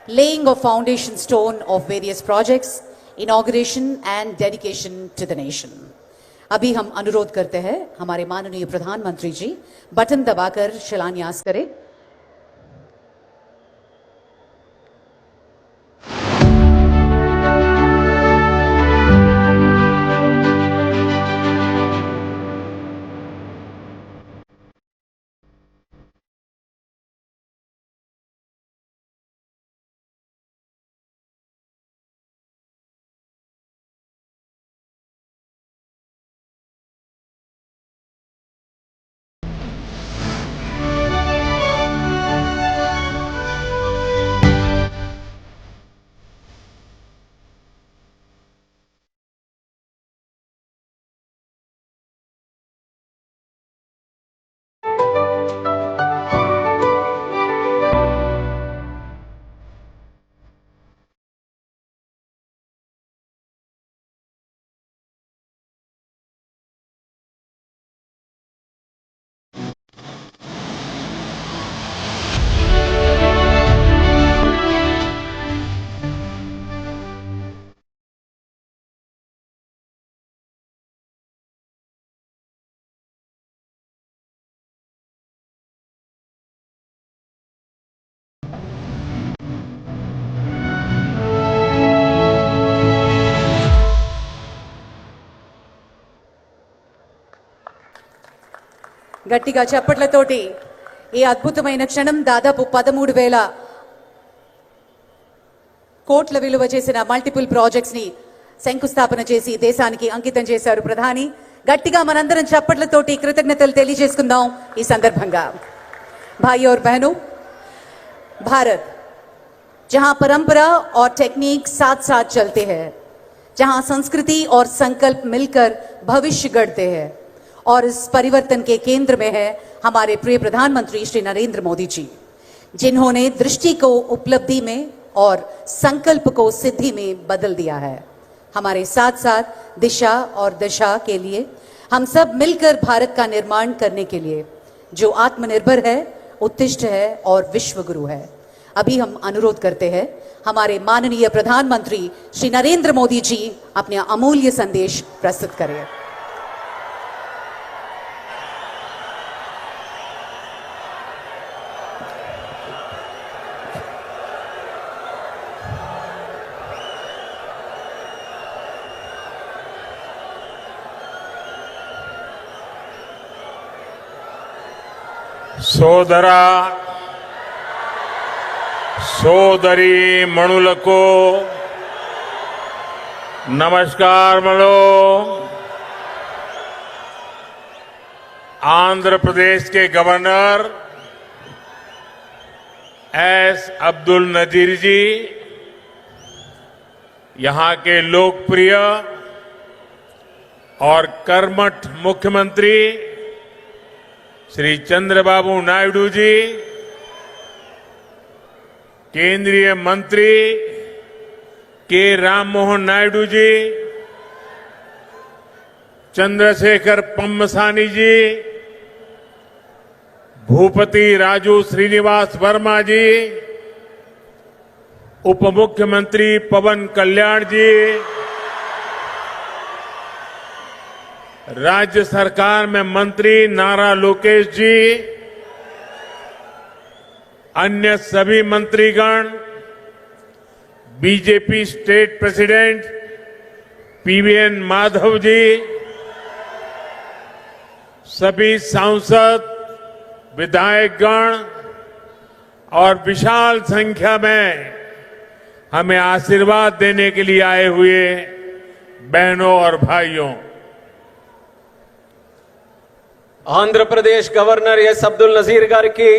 laying of foundation stone of various projects, inauguration and dedication to the nation. अभी हम अनुरोध करते हैं हमारे माननीय प्रधानमंत्री जी button दबाकर शिलान्यास करें. గట్టిగా చప్పట్లతోటి ఈ అద్భుతమైన క్షణం దాదాపు 13,000 కోట్ల విలువ చేసిన మల్టిపుల్ ప్రాజెక్ట్స్ ని శంకుస్థాపన చేసి దేశానికి అంకితం చేశారు ప్రధాని. గట్టిగా మనందరం చప్పట్లతోటి కృతజ్ఞతలు తెలియజేసుకుందాం ఈ సందర్భంగా. भाई और बहनों, भारत जहां परंपरा और टेक्निक साथ साथ चलते हैं, जहां संस्कृति और संकल्प मिलकर भविष्य गढ़ते हैं, और इस परिवर्तन के केंद्र में है हमारे प्रिय प्रधानमंत्री श्री नरेंद्र मोदी जी, जिन्होंने दृष्टि को उपलब्धि में और संकल्प को सिद्धि में बदल दिया है. हमारे साथ साथ दिशा और दशा के लिए हम सब मिलकर भारत का निर्माण करने के लिए जो आत्मनिर्भर है, उत्तिष्ठ है और विश्व गुरु है. अभी हम अनुरोध करते हैं हमारे माननीय प्रधानमंत्री श्री नरेंद्र मोदी जी अपने अमूल्य संदेश प्रस्तुत करें. సోదరా సోదరి మణులకు नमस्कार. आंध्र प्रदेश के गवर्नर एस अब्दुल नजीर जी, यहां के लोकप्रिय और कर्मठ मुख्यमंत्री श्री चंद्रबाबू नायडू जी, केंद्रीय मंत्री के राम मोहन नायडू जी, चंद्रशेखर पम्मसानी जी, भूपति राजू श्रीनिवास वर्मा जी, उप मुख्यमंत्री पवन कल्याण जी, राज्य सरकार में मंत्री नारा लोकेश जी, अन्य सभी मंत्रीगण, BJP state president PVN Madhav ji, सभी सांसद, विधायकगण और विशाल संख्या में हमें आशीर्वाद देने के लिए आए हुए बहनों और भाइयों, ఆంధ్రప్రదేశ్ గవర్నర్ ఎస్ అబ్దుల్ నజీర్ గారికి,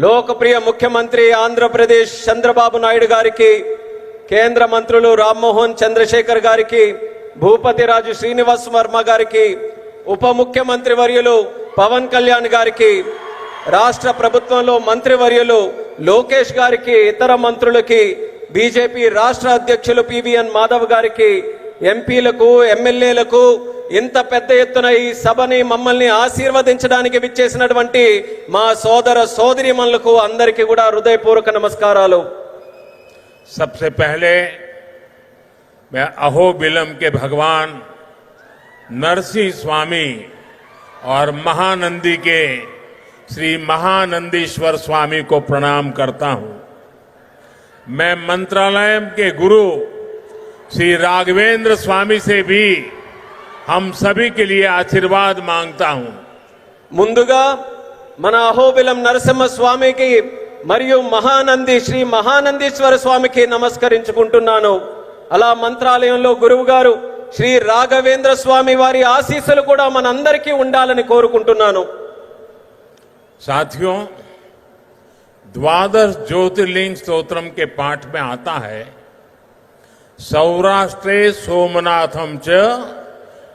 లోకప్రియ ముఖ్యమంత్రి ఆంధ్రప్రదేశ్ చంద్రబాబు నాయుడు గారికి, కేంద్ర మంత్రులు రామ్మోహన్ చంద్రశేఖర్ గారికి, భూపతిరాజు శ్రీనివాస్ వర్మ గారికి, ఉప ముఖ్యమంత్రి వర్యులు పవన్ కళ్యాణ్ గారికి, రాష్ట్ర ప్రభుత్వంలో మంత్రివర్యులు లోకేష్ గారికి, ఇతర మంత్రులకి, బీజేపీ రాష్ట్ర అధ్యక్షులు పివిఎన్ మాధవ్ గారికి, ఎంపీలకు, ఎమ్మెల్యేలకు, ఇంత పెద్ద ఎత్తున ఈ సభని మమ్మల్ని ఆశీర్వదించడానికి విచ్చేసినటువంటి మా సోదర సోదరీమణులకు అందరికీ కూడా హృదయపూర్వక నమస్కారాలు. सबसे पहले मैं अहोबिलम के भगवान नरसिंह स्वामी और महानंदी के श्री महानंदीश्वर स्वामी को प्रणाम करता हूं. मैं मंत्रालय के गुरु श्री राघवेंद्र स्वामी से भी हम सभी के लिए आशीर्वाद मांगता हूं. ముందుగా మన అహోబిలం నరసింహ స్వామికి మరియు మహానంది శ్రీ మహానందీశ్వర స్వామికి నమస్కరించుకుంటున్నాను. అలా మంత్రాలయంలో గురువు గారు శ్రీ రాఘవేంద్ర స్వామి వారి ఆశీస్సులు కూడా మనందరికీ ఉండాలని కోరుకుంటున్నాను. साथियों, द्वादश ज्योतिर्लिंग स्तोत्रम के पाठ में आता है, सौराष्ट्रे सोमनाथम च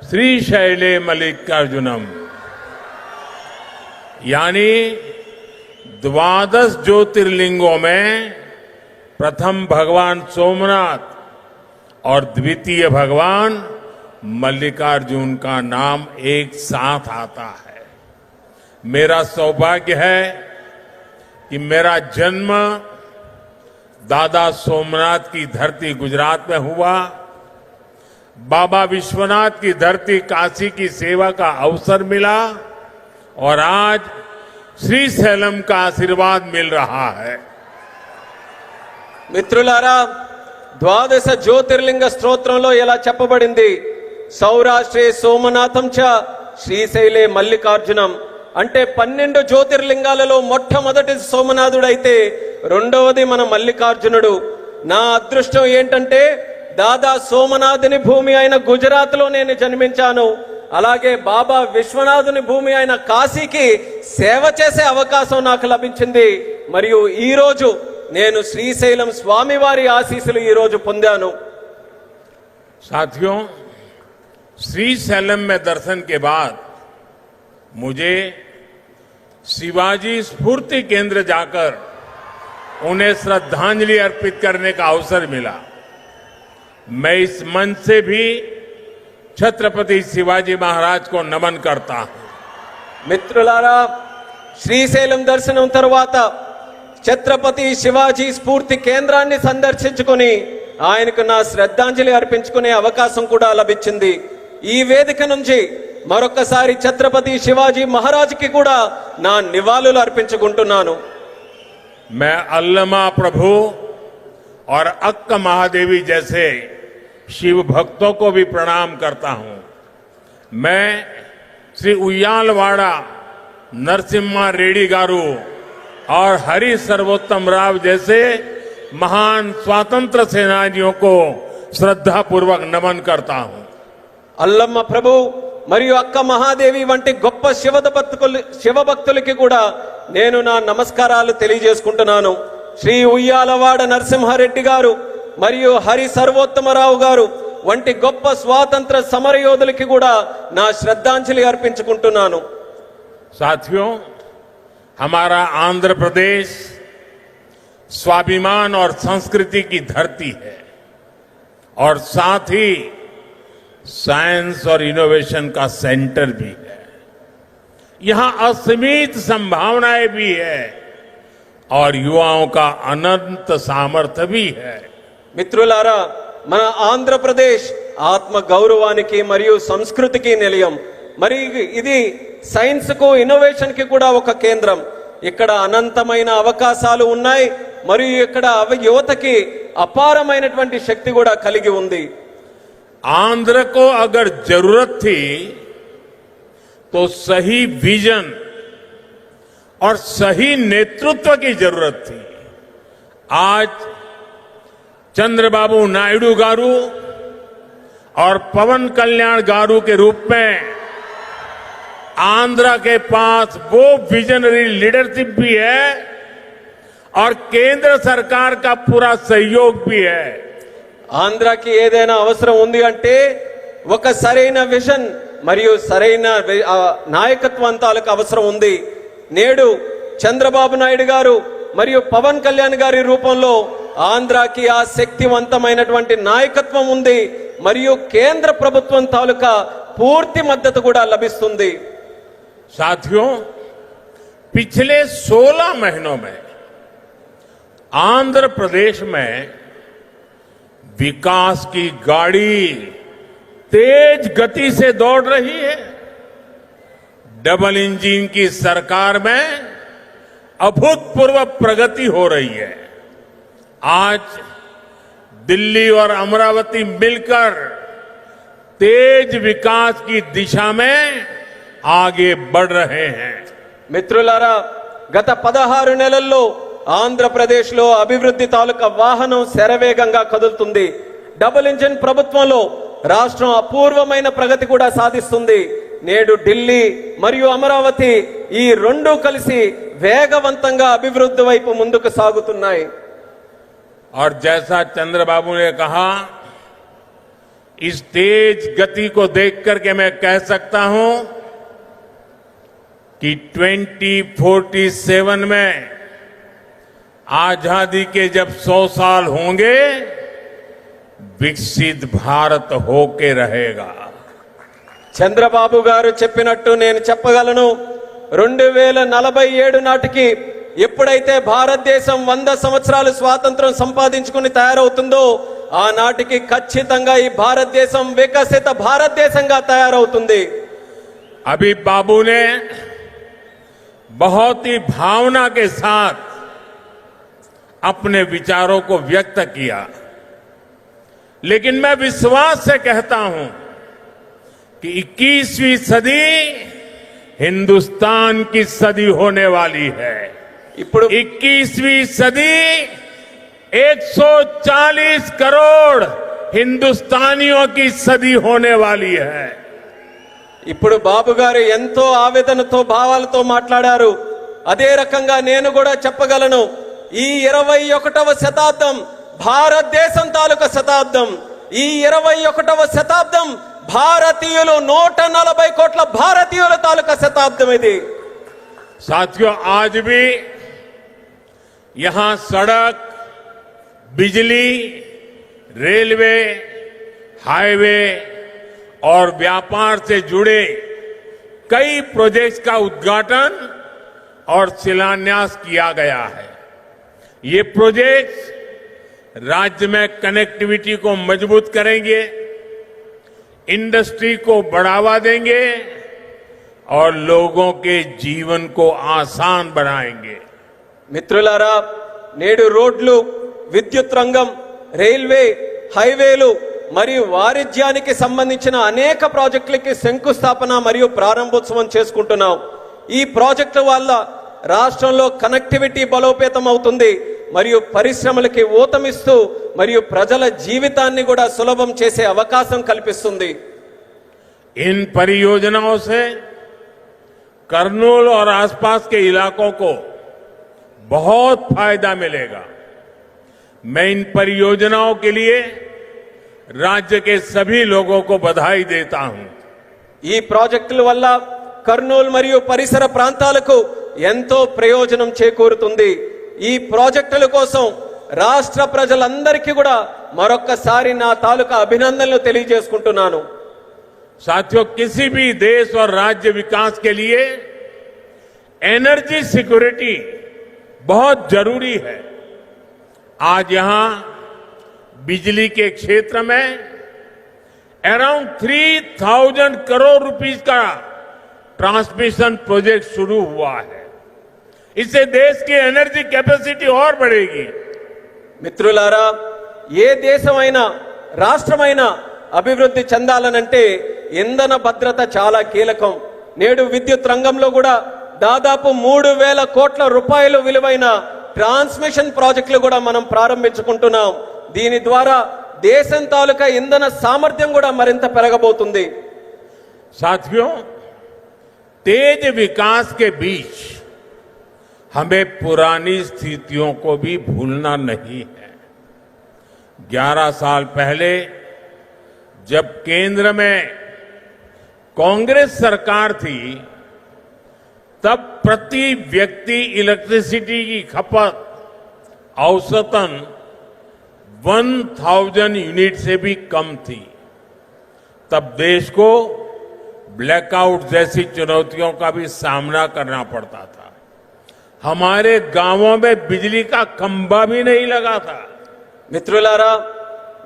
श्रीशैले मल्लिकार्जुनम, यानी द्वादश ज्योतिर्लिंगों में प्रथम भगवान सोमनाथ और द्वितीय भगवान मल्लिकार्जुन का नाम एक साथ आता है. मेरा सौभाग्य है कि मेरा जन्म दादा सोमनाथ की धरती गुजरात में हुआ. बाबा विश्वनाथ की धरती काशी की सेवा का अवसर मिला और आज श्रीशैलम का आशीर्वाद मिल रहा है. మిత్రులారా, ద్వాదశ జ్యోతిర్లింగ స్తోత్రంలో ఇలా చెప్పబడింది, సౌరాష్ట్రే సోమనాథం చ శ్రీశైలే మల్లికార్జునం. అంటే 12 జ్యోతిర్లింగాలలో మొట్టమొదటి సోమనాథుడైతే రెండవది మన మల్లికార్జునుడు. నా అదృష్టం ఏంటంటే దాదా సోమనాథుని భూమి అయిన గుజరాత్ లో నేను జన్మించాను. అలాగే బాబా విశ్వనాథుని భూమి అయిన కాశీకి సేవ చేసే అవకాశం నాకు లభించింది. మరియు ఈ రోజు నేను శ్రీశైలం స్వామివారి ఆశీస్సులు ఈ రోజు పొందాను. साथियों, श्रीशैलम में दर्शन के बाद मुझे शिवाजी स्फूर्ति केंद्र जाकर उन्हें श्रद्धांजलि अर्पित करने का अवसर मिला. मैं इस मंच से भी छत्रपति शिवाजी महाराज को नमन करता हूं. మిత్రులారా, శ్రీశైలం దర్శనం తరువాత ఛత్రపతి శివాజీ స్ఫూర్తి కేంద్రాన్ని సందర్శించుకుని ఆయనకు నా శ్రద్ధాంజలి అర్పించుకునే అవకాశం కూడా లభించింది. ఈ వేదిక నుంచి మరొకసారి ఛత్రపతి శివాజీ మహారాజ్కి కూడా నా నివాళులు అర్పించుకుంటున్నాను. मैं अल्लमा प्रभु और अक्क महादेवी जैसे शिव भक्तों को भी प्रणाम करता हूं. मैं श्री उయ్యాలవాడ नरसिम्हा रेड्डी गारू और हरि सर्वोत्तम राव जैसे महान स्वतंत्र सेनानियों को श्रद्धापूर्वक नमन करता हूं. అల్లమ్మ ప్రభు మరియు అక్క మహాదేవి వంటి గొప్ప శివభక్తులకి కూడా నేను నా నమస్కారాలు తెలియజేసుకుంటున్నాను. శ్రీ ఉయ్యాలవాడ నరసింహారెడ్డి గారు మరియు హరి సర్వోత్తమరావు గారు వంటి గొప్ప స్వాతంత్ర సమరయోధులకి కూడా నా శ్రద్ధాంజలి అర్పించుకుంటున్నాను. साथियों, हमारा आंध्र प्रदेश स्वाभिमान और संस्कृति की धरती है और साथ ही साइंस और इनोवेशन का सेंटर भी है. यहां असीमित संभावनाएं भी है और युवाओं का अनंत सामर्थ्य भी है. మిత్రులారా, మన ఆంధ్రప్రదేశ్ ఆత్మ గౌరవానికి మరియు సంస్కృతికి నిలయం. మరి ఇది సైన్స్ కు ఇన్నోవేషన్ కి కూడా ఒక కేంద్రం. ఇక్కడ అనంతమైన అవకాశాలు ఉన్నాయి మరియు ఇక్కడ యువతకి అపారమైనటువంటి శక్తి కూడా కలిగి ఉంది. आंध्र को अगर जरूरत थी तो सही विजन और सही नेतृत्व की जरूरत थी। आज चंद्रबाबू नायडू गारू और पवन कल्याण गारू के रूप में आंध्र के पास वो विजनरी लीडरशिप भी है और केंद्र सरकार का पूरा सहयोग भी है। ఆంధ్రాకి ఏదైనా అవసరం ఉంది అంటే ఒక సరైన విజన్ మరియు సరైన నాయకత్వం తాలూకు అవసరం ఉంది. నేడు చంద్రబాబు నాయుడు గారు మరియు పవన్ కళ్యాణ్ గారి రూపంలో ఆంధ్రాకి ఆ శక్తివంతమైనటువంటి నాయకత్వం ఉంది మరియు కేంద్ర ప్రభుత్వం తాలూకా పూర్తి మద్దతు కూడా లభిస్తుంది. साथियों, पिछले 16 महीनों में आंध्र प्रदेश में विकास की गाड़ी तेज गति से दौड़ रही है। डबल इंजन की सरकार में अभूतपूर्व प्रगति हो रही है। आज दिल्ली और अमरावती मिलकर तेज विकास की दिशा में आगे बढ़ रहे हैं। మిత్రులారా, గత 16 నెలల్లో ఆంధ్రప్రదేశ్ లో అభివృద్ధి తాలూకా వాహనం శరవేగంగా కదులుతుంది. డబుల్ ఇంజిన్ ప్రభుత్వంలో రాష్ట్రం అపూర్వమైన ప్రగతి కూడా సాధిస్తుంది. నేడు ఢిల్లీ మరియు అమరావతి ఈ రెండు కలిసి వేగవంతంగా అభివృద్ధి వైపు ముందుకు సాగుతున్నాయి. और जैसा चंद्रबाबू ने कहा, इस तेज गति को देख करके मैं कह सकता हूं कि 2047 में आजादी के जब 100 साल होंगे, विकसित भारत होके रहेगा। చంద్రబాబు గారు చెప్పినట్టు నేను చెప్పగలను. 2047 నాటికి ఎప్పుడైతే భారతదేశం 100 సంవత్సరాలు స్వాతంత్రం సంపాదించుకుని తయారవుతుందో ఆనాటికి ఖచ్చితంగా ఈ భారతదేశం వికసిత భారతదేశంగా తయారవుతుంది. अभी बाबू ने बहुत ही भावना के साथ अपने विचारों को व्यक्त किया, लेकिन मैं विश्वास से कहता हूं कि 21वीं सदी हिंदुस्तान की सदी होने वाली है। ఇప్పుడు 21वीं सदी 140 करोड़ हिंदुस्तानियों की सदी होने वाली है। ఇప్పుడు బాబు గారు ఎంతో ఆవేదనతో భావాలతో మాట్లాడారు. అదే రకంగా నేను కూడా చెప్పగలను, ఈ 21వ శతాబ్దం భారతదేశం తాలూకా శతాబ్దం. ఈ 21వ శతాబ్దం భారతీయులు 140 కోట్ల భారతీయుల తాలూకా శతాబ్దం ఇది. साथियों, आज भी यहां सड़क, बिजली, रेलवे, हाईवे और व्यापार से जुड़े कई प्रोजेक्ट्स का उद्घाटन और शिलान्यास किया गया है। ये प्रोजेक्ट्स राज्य में कनेक्टिविटी को मजबूत करेंगे, इंडस्ट्री को बढ़ावा देंगे और लोगों के जीवन को आसान बनाएंगे। మిత్రులారా, నేడు రోడ్లు, విద్యుత్ రంగం, రైల్వే, హైవేలు మరియు వాణిజ్యానికి సంబంధించిన అనేక ప్రాజెక్టులకి శంకుస్థాపన మరియు ప్రారంభోత్సవం చేసుకుంటున్నాం. ఈ ప్రాజెక్టుల వల్ల రాష్ట్రంలో కనెక్టివిటీ బలోపేతం అవుతుంది మరియు పరిశ్రమలకి ఊతమిస్తూ మరియు ప్రజల జీవితాన్ని కూడా సులభం చేసే అవకాశం కల్పిస్తుంది. इन परियोजनाओं से करनूल और आसपास के इलाकों को बहुत फायदा मिलेगा। मैं इन परियोजनाओं के लिए राज्य के सभी लोगों को बधाई देता हूं। ఈ ప్రాజెక్టుల వల్ల కర్నూలు మరియు పరిసర ప్రాంతాలకు ఎంతో ప్రయోజనం చేకూరుతుంది. ఈ ప్రాజెక్టుల కోసం రాష్ట్ర ప్రజలందరికీ కూడా మరొక్కసారి నా తాలూకా అభినందనలు తెలియజేసుకుంటున్నాను. साथियों, किसी भी देश और राज्य विकास के लिए एनर्जी सिक्योरिटी बहुत जरूरी है। आज यहां बिजली के क्षेत्र में अराउंड 3000 करोड़ रुपीस का ट्रांसमिशन प्रोजेक्ट शुरू हुआ है। इससे देश की एनर्जी कैपेसिटी और बढ़ेगी। మిత్రులారా, ఏ దేశమైనా రాష్ట్రమైనా అభివృద్ధి చెందాలనంటే ఇంధన భద్రత చాలా కీలకం. నేడు విద్యుత్ రంగంలో కూడా దాదాపు 3,000 కోట్ల రూపాయలు విలువైన ట్రాన్స్మిషన్ ప్రాజెక్టులు కూడా మనం ప్రారంభించుకుంటున్నాం. దీని ద్వారా దేశం తాలూకా ఇంధన సామర్థ్యం కూడా మరింత పెరగబోతుంది. साथियों, तेज विकास के बीच हमें पुरानी स्थितियों को भी भूलना नहीं है। 11 साल पहले जब केंद्र में कांग्रेस सरकार थी, तब प्रति व्यक्ति इलेक्ट्रिसिटी की खपत औसतन 1000 यूनिट से भी कम थी। तब देश को ब्लैकआउट जैसी चुनौतियों का भी सामना करना पड़ता था। हमारे गांवों में बिजली का खंभा भी नहीं लगा था। మిత్రులారా,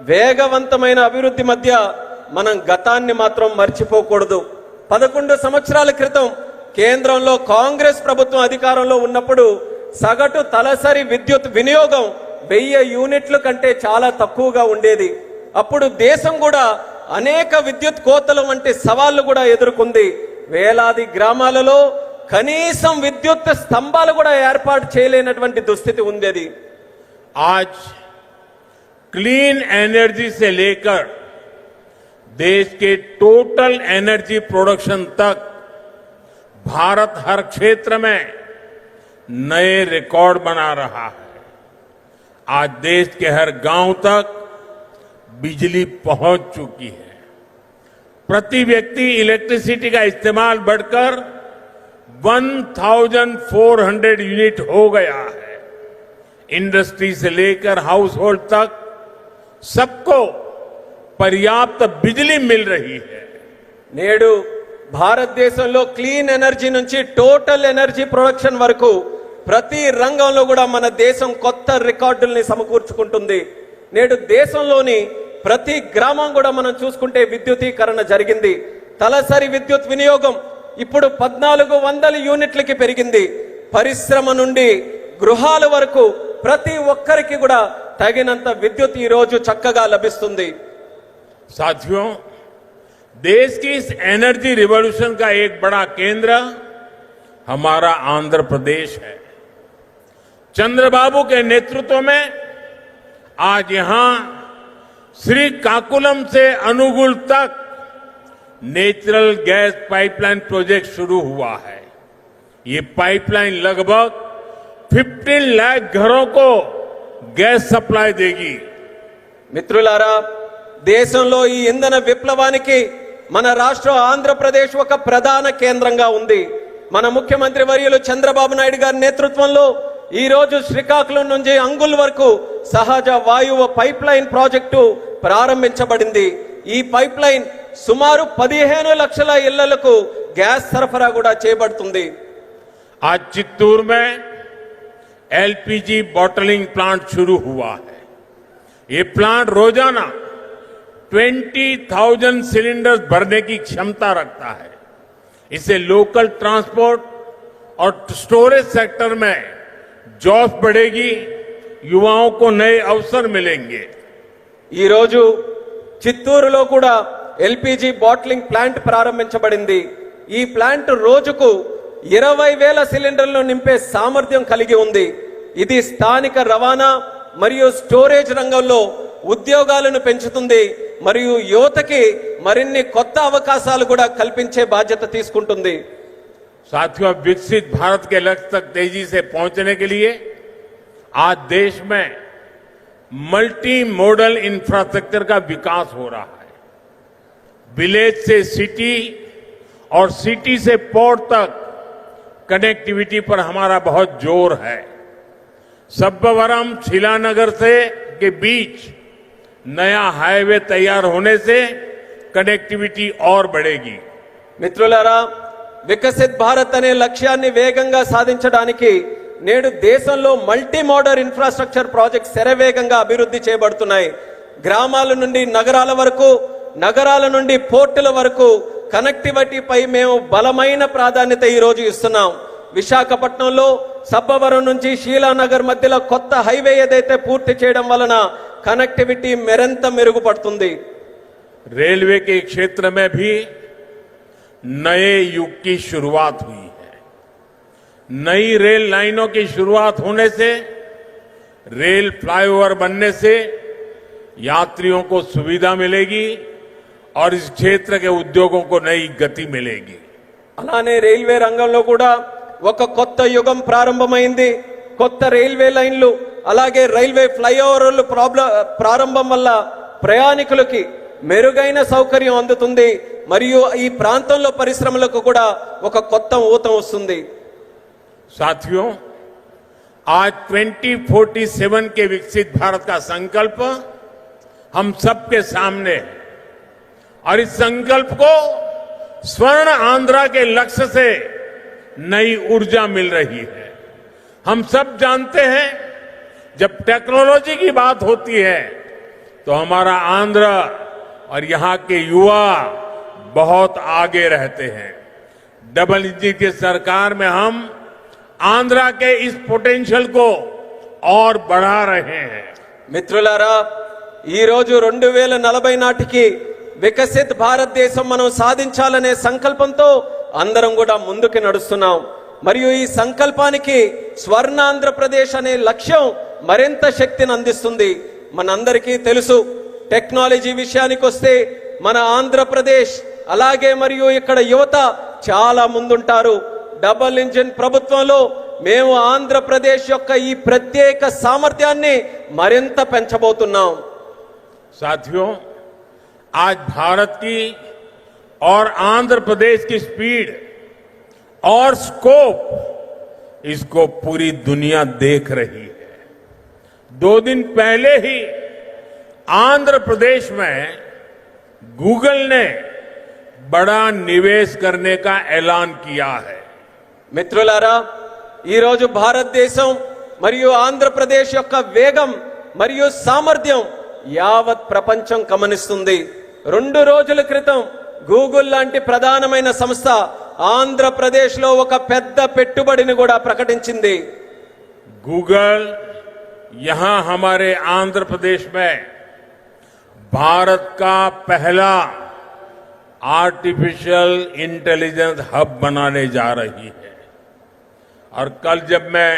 వేగవంతమైన అభివృద్ధి మధ్య మనం గతాన్ని మాత్రం మర్చిపోకూడదు. 11 సంవత్సరాల క్రితం కేంద్రంలో కాంగ్రెస్ ప్రభుత్వం అధికారంలో ఉన్నప్పుడు సగటు తలసరి విద్యుత్ వినియోగం 1000 యూనిట్ల కంటే చాలా తక్కువగా ఉండేది. అప్పుడు దేశం కూడా అనేక విద్యుత్ కోతలు వంటి సవాళ్లు కూడా ఎదుర్కొంది. వేలాది గ్రామాలలో కనీసం విద్యుత్ స్తంభాలు కూడా ఏర్పాటు చేయలేనటువంటి దుస్థితి ఉండేది. आज क्लीन एनर्जी से लेकर देश के टोटल एनर्जी प्रोडक्शन तक भारत हर क्षेत्र में नए रिकॉर्ड बना रहा है। आज देश के हर गांव तक बिजली पहुंच चुकी है। प्रति व्यक्ति इलेक्ट्रिसिटी का इस्तेमाल बढ़कर 1400 यूनिट हो गया है। इंडस्ट्री से लेकर हाउस होल्ड तक सबको पर्याप्त बिजली मिल रही है। నేడు భారతదేశంలో క్లీన్ ఎనర్జీ నుంచి టోటల్ ఎనర్జీ ప్రొడక్షన్ వరకు ప్రతి రంగంలో కూడా మన దేశం కొత్త రికార్డుల్ని సమకూర్చుకుంటుంది. నేడు దేశంలోని ప్రతి గ్రామం కూడా మనం చూసుకుంటే విద్యుతీకరణ జరిగింది. తలసరి విద్యుత్ వినియోగం ఇప్పుడు 1400 యూనిట్లకి పెరిగింది. పరిశ్రమ నుండి గృహాల వరకు ప్రతి ఒక్కరికి కూడా తగినంత విద్యుత్ ఈ రోజు చక్కగా లభిస్తుంది. साथियों, देश की इस एनर्जी रिवॉल्यूशन का एक बड़ा केंद्र हमारा आंध्र प्रदेश है। चंद्रबाबू के नेतृत्व में आज यहां श्रीकाकुलम से अनुगुल तक नेचुरल गैस पाइपलाइन प्रोजेक्ट शुरू हुआ है। ये पाइपलाइन लगभग 15 लाख घरों को गैस सप्लाई देगी। మిత్రులారా, దేశంలో ఈ ఇంధన విప్లవానికి మన రాష్ట్రం ఆంధ్రప్రదేశ్ ఒక ప్రధాన కేంద్రంగా ఉంది. మన ముఖ్యమంత్రి వర్యులు చంద్రబాబు నాయుడు గారి నేతృత్వంలో ఈ రోజు శ్రీకాకుళం నుంచి అంగుల్ వరకు సహజ వాయువు పైప్ లైన్ ప్రాజెక్టు ప్రారంభించబడింది. ఈ పైప్ లైన్ సుమారు 15 లక్షల ఇళ్లకు గ్యాస్ సరఫరా కూడా చేయబడుతుంది. आज चित्तूर में एलपीजी बॉटलिंग प्लांट शुरू हुआ है। ये प्लांट रोजाना 20,000 सिलेंडर्स भरने की क्षमता रखता है। इससे लोकल ट्रांसपोर्ट और स्टोरेज सेक्टर में जॉब्स बढ़ेगी, युवाओं को नए अवसर मिलेंगे। ఈ రోజు చిత్తూరులో కూడా ఎల్పిజి బాటిలింగ్ ప్లాంట్ ప్రారంభించబడింది. ఈ ప్లాంట్ రోజుకు 20,000 సిలిండర్లను నింపే సామర్థ్యం కలిగి ఉంది. ఇది స్థానిక రవాణా మరియు స్టోరేజ్ రంగంలో ఉద్యోగాలను పెంచుతుంది మరియు యువతకి మరిన్ని కొత్త అవకాశాలు కూడా కల్పించే బాధ్యత తీసుకుంటుంది. साथियों, विकसित भारत के लक्ष्य तक तेजी से पहुंचने के लिए आज देश में मल्टी मॉडल इंफ्रास्ट्रक्चर का विकास हो रहा है। विलेज से सिटी और सिटी से पोर्ट तक कनेक्टिविटी पर हमारा बहुत जोर है। सब्बवरम शिलानगर से के बीच नया हाईवे तैयार होने से कनेक्टिविटी और बढ़ेगी। మిత్రులారా, వికసిత్ భారత్ అనే లక్ష్యాన్ని వేగంగా సాధించడానికి నేడు దేశంలో మల్టీ మోడల్ ఇన్ఫ్రాస్ట్రక్చర్ ప్రాజెక్ట్ శరవేగంగా అభివృద్ధి చేయబడుతున్నాయి. గ్రామాల నుండి నగరాల వరకు, నగరాల నుండి పోర్టుల వరకు కనెక్టివిటీపై మేము బలమైన ప్రాధాన్యత ఈ రోజు ఇస్తున్నాం. విశాఖపట్నంలో సబ్బవరం నుంచి శీలానగర్ మధ్యలో కొత్త హైవే ఏదైతే పూర్తి చేయడం వలన కనెక్టివిటీ మరింత మెరుగుపడుతుంది. रेलवे के क्षेत्र में भी नए युग की शुरुआत हुई है। नई रेल लाइनों की शुरुआत होने से, रेल फ्लाईओवर बनने से यात्रियों को सुविधा मिलेगी और इस क्षेत्र के उद्योगों को नई गति मिलेगी। అలానే రైల్వే రంగంలో కూడా ఒక కొత్త యుగం ప్రారంభమైంది. కొత్త రైల్వే లైన్లు అలాగే రైల్వే ఫ్లైఓవర్లు ప్రారంభం వల్ల ప్రయాణికులకి మెరుగైన సౌకర్యం అందుతుంది. మరియు ఈ ప్రాంతంలో పరిశ్రమలకు కూడా ఒక కొత్త ఊతం వస్తుంది. साथियों, आज 2047 के विकसित भारत का संकल्प हम सबके सामने है और इस संकल्प को स्वर्ण आंध्रा के लक्ष्य से नई ऊर्जा मिल रही है। हम सब जानते हैं, जब टेक्नोलॉजी की बात होती है तो हमारा आंध्र और यहां के युवा बहुत आगे रहते हैं। डबल इंजन की सरकार में हम आंध्रा के इस पोटेंशियल को और बढ़ा रहे हैं। మిత్రులారా, ఈ రోజు 2040 నాటికి వికసిత్ భారతదేశం మనం సాధించాలనే సంకల్పంతో అందరం కూడా ముందుకు నడుస్తున్నాం. మరియు ఈ సంకల్పానికి స్వర్ణాంధ్రప్రదేశ్ అనే లక్ష్యం మరింత శక్తిని అందిస్తుంది. మనందరికీ తెలుసు, టెక్నాలజీ విషయానికి వస్తే మన ఆంధ్రప్రదేశ్ అలాగే మరియు ఇక్కడ యువత చాలా ముందుంటారు. డబుల్ ఇంజిన్ ప్రభుత్వంలో మేము ఆంధ్రప్రదేశ్ యొక్క ఈ ప్రత్యేక సామర్థ్యాన్ని మరింత పెంచబోతున్నాం. साथियों, आज भारत की और आंध्र प्रदेश की स्पीड और स्कोप, इसको पूरी दुनिया देख रही है। 2 दिन पहले ही आंध्र प्रदेश में गूगल ने बड़ा निवेश करने का ऐलान किया है। మిత్రులారా, ఈ రోజు భారతదేశం మరియు ఆంధ్రప్రదేశ్ యొక్క వేగం మరియు సామర్థ్యం యావత్ ప్రపంచం గమనిస్తుంది. 2 రోజుల క్రితం గూగుల్ లాంటి ప్రధానమైన సంస్థ ఆంధ్రప్రదేశ్ లో ఒక పెద్ద పెట్టుబడిని కూడా ప్రకటించింది. गूगल यहां हमारे आंध्र प्रदेश में भारत का पहला आर्टिफिशियल इंटेलिजेंस हब बनाने जा रही है। और कल जब मैं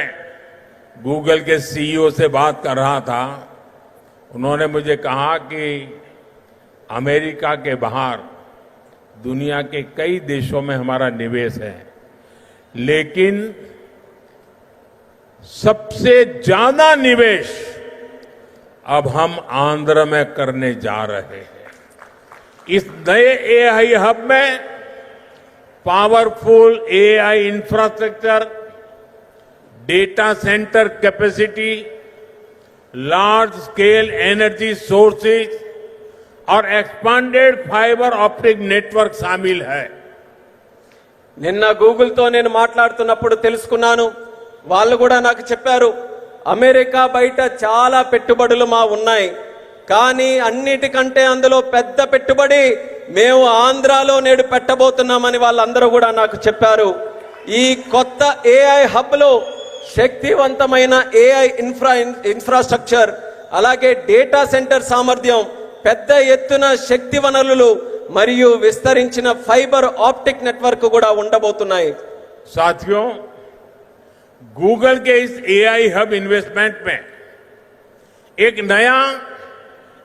गूगल के सीईओ से बात कर रहा था, उन्होंने मुझे कहा कि अमेरिका के बाहर दुनिया के कई देशों में हमारा निवेश है, लेकिन सबसे ज्यादा निवेश अब हम आंध्र में करने जा रहे हैं। इस नए एआई हब में powerful AI infrastructure, data centre capacity, large scale energy sources और एक्सपांडेड फाइबर ऑप्टिक नेटवर्क शामिल है। నిన్న గూగుల్తో నేను మాట్లాడుతున్నప్పుడు తెలుసుకున్నాను, వాళ్ళు కూడా నాకు చెప్పారు, అమెరికా బయట చాలా పెట్టుబడులు మా ఉన్నాయి, కానీ అన్నిటికంటే అందులో పెద్ద పెట్టుబడి మేము ఆంధ్రాలో నేడు పెట్టబోతున్నామని వాళ్ళందరూ కూడా నాకు చెప్పారు. ఈ కొత్త ఏఐ హబ్ లో శక్తివంతమైన ఏఐ ఇన్ఫ్రాస్ట్రక్చర్ అలాగే డేటా సెంటర్ సామర్థ్యం, పెద్ద ఎత్తున శక్తి వనరులు మరియు విస్తరించిన ఫైబర్ ఆప్టిక్ నెట్వర్క్ కూడా ఉండబోతున్నాయి. साथियों, गूगल के इस एआई हब इन्वेस्टमेंट में एक नया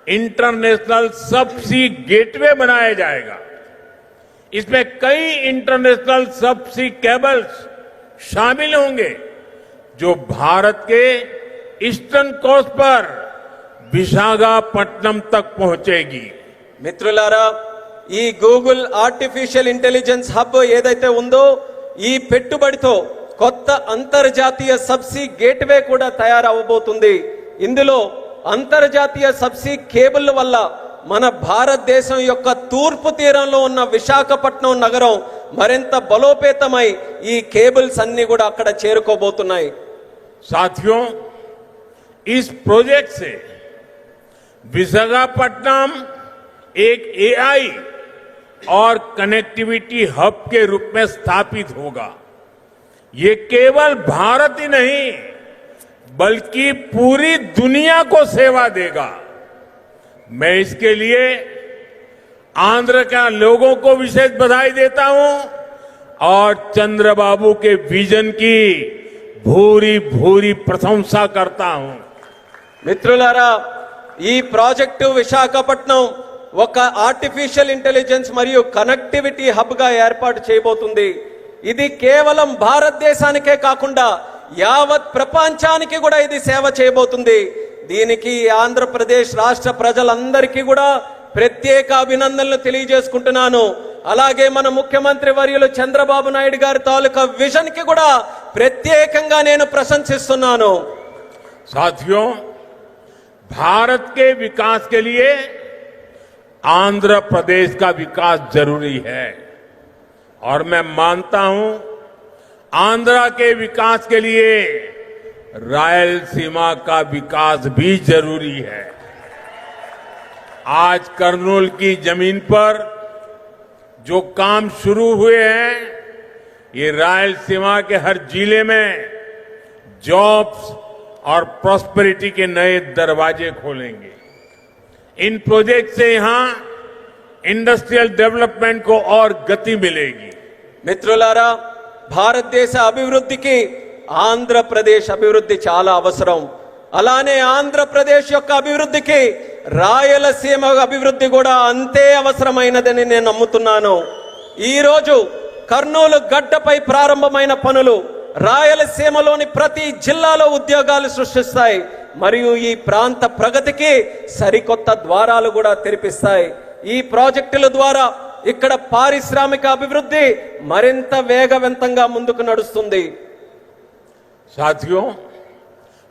इंटरनेशनल सबसी गेटवे बनाया जाएगा। इसमें कई इंटरनेशनल सबसी केबल्स शामिल होंगे जो भारत के ईस्टर्न कोस्ट पर विशाखापट्टनम तक पहुंचेगी। మిత్రులారా, ఈ గూగుల్ ఆర్టిఫిషియల్ ఇంటెలిజెన్స్ హబ్ ఏదైతే ఉందో ఈ పెట్టుబడితో కొత్త అంతర్జాతీయ సబ్సీ గేట్వే కూడా తయారవబోతుంది. ఇందులో అంతర్జాతీయ సబ్సీ కేబుల్ వల్ల మన భారతదేశం యొక్క తూర్పు తీరంలో ఉన్న విశాఖపట్నం నగరం మరింత బలోపేతమై ఈ కేబుల్స్ అన్ని కూడా అక్కడ చేరుకోబోతున్నాయి. साथियों, इस प्रोजेक्ट से विशाखापट्टनम एक एआई और कनेक्टिविटी हब के रूप में स्थापित होगा। ये केवल भारत ही नहीं बल्कि पूरी दुनिया को सेवा देगा। मैं इसके लिए आंध्र का लोगों को विशेष बधाई देता हूं और चंद्रबाबू के विजन की भूरी भूरी प्रशंसा करता हूं। మిత్రులారా, ఈ ప్రాజెక్టు విశాఖపట్నం ఒక ఆర్టిఫిషియల్ ఇంటెలిజెన్స్ మరియు కనెక్టివిటీ హబ్ గా ఏర్పాటు చేయబోతుంది. ఇది కేవలం భారతదేశానికే కాకుండా యావత్ ప్రపంచానికి కూడా ఇది సేవ చేయబోతుంది. దీనికి ఆంధ్రప్రదేశ్ రాష్ట్ర ప్రజలందరికీ కూడా ప్రత్యేక అభినందనలు తెలియజేసుకుంటున్నాను. అలాగే మన ముఖ్యమంత్రి వర్యులు చంద్రబాబు నాయుడు గారి తాలూకా విజన్ కి కూడా ప్రత్యేకంగా నేను ప్రశంసిస్తున్నాను. साथियों, भारत के विकास के लिए आंध्र प्रदेश का विकास जरूरी है और मैं मानता हूं आंध्रा के विकास के लिए रायलसीमा का विकास भी जरूरी है। आज करनूल की जमीन पर जो काम शुरू हुए हैं, ये रायलसीमा के हर जिले में जॉब्स और प्रॉस्पेरिटी के नए दरवाजे खोलेंगे। इन प्रोजेक्ट से यहां इंडस्ट्रियल डेवलपमेंट को और गति मिलेगी। మిత్రులారా, భారతదేశ అభివృద్ధికి ఆంధ్రప్రదేశ్ అభివృద్ధి చాలా అవసరం. అలానే ఆంధ్రప్రదేశ్ యొక్క అభివృద్ధికి రాయలసీమ అభివృద్ధి కూడా అంతే అవసరమైనదని నేను నమ్ముతున్నాను. ఈ రోజు కర్నూలు గడ్డపై ప్రారంభమైన పనులు రాయలసీమలోని ప్రతి జిల్లాలో ఉద్యోగాలు సృష్టిస్తాయి మరియు ఈ ప్రాంత ప్రగతికి సరికొత్త ద్వారాలు కూడా తెరిపిస్తాయి. ఈ ప్రాజెక్టుల ద్వారా ఇక్కడ పారిశ్రామిక అభివృద్ధి మరింత వేగవంతంగా ముందుకు నడుస్తుంది. साथियों,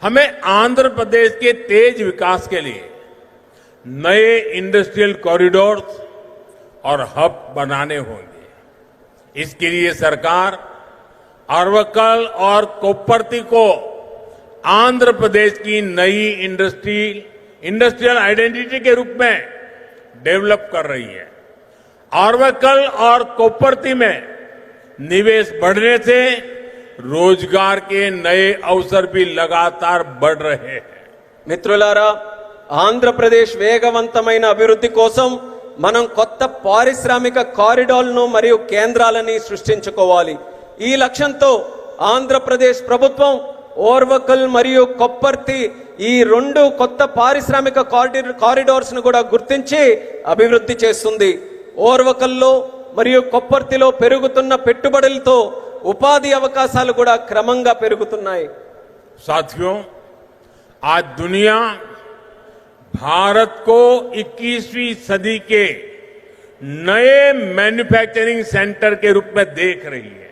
हमें आंध्र प्रदेश के तेज विकास के लिए नए इंडस्ट्रियल कॉरिडोर्स और हब बनाने होंगे। इसके लिए सरकार अरवक्कल और कोप्परती को आंध्र प्रदेश की नई इंडस्ट्रियल आइडेंटिटी के रूप में डेवलप कर रही है। अरवक्कल और कोप्परती में निवेश बढ़ने से रोजगार के नए अवसर भी लगातार बढ़ रहे हैं। మిత్రులారా, ఆంధ్రప్రదేశ్ వేగవంతమైన అభివృద్ధి కోసం మనం కొత్త పారిశ్రామిక కారిడార్లను మరియు కేంద్రాలని సృష్టించుకోవాలి. ఈ లక్ష్యంతో ఆంధ్రప్రదేశ్ ప్రభుత్వం ఓర్వకల్ మరియు కొప్పర్తి ఈ రెండు కొత్త పారిశ్రామిక కారిడార్స్ ను కూడా గుర్తించి అభివృద్ధి చేస్తుంది. ఓర్వకల్లో మరియు కొప్పర్తిలో పెరుగుతున్న పెట్టుబడులతో ఉపాధి అవకాశాలు కూడా క్రమంగా పెరుగుతున్నాయి. साथियों, आज दुनिया भारत को 21वीं सदी के नए मैन्युफैक्चरिंग सेंटर के रूप में देख रही है।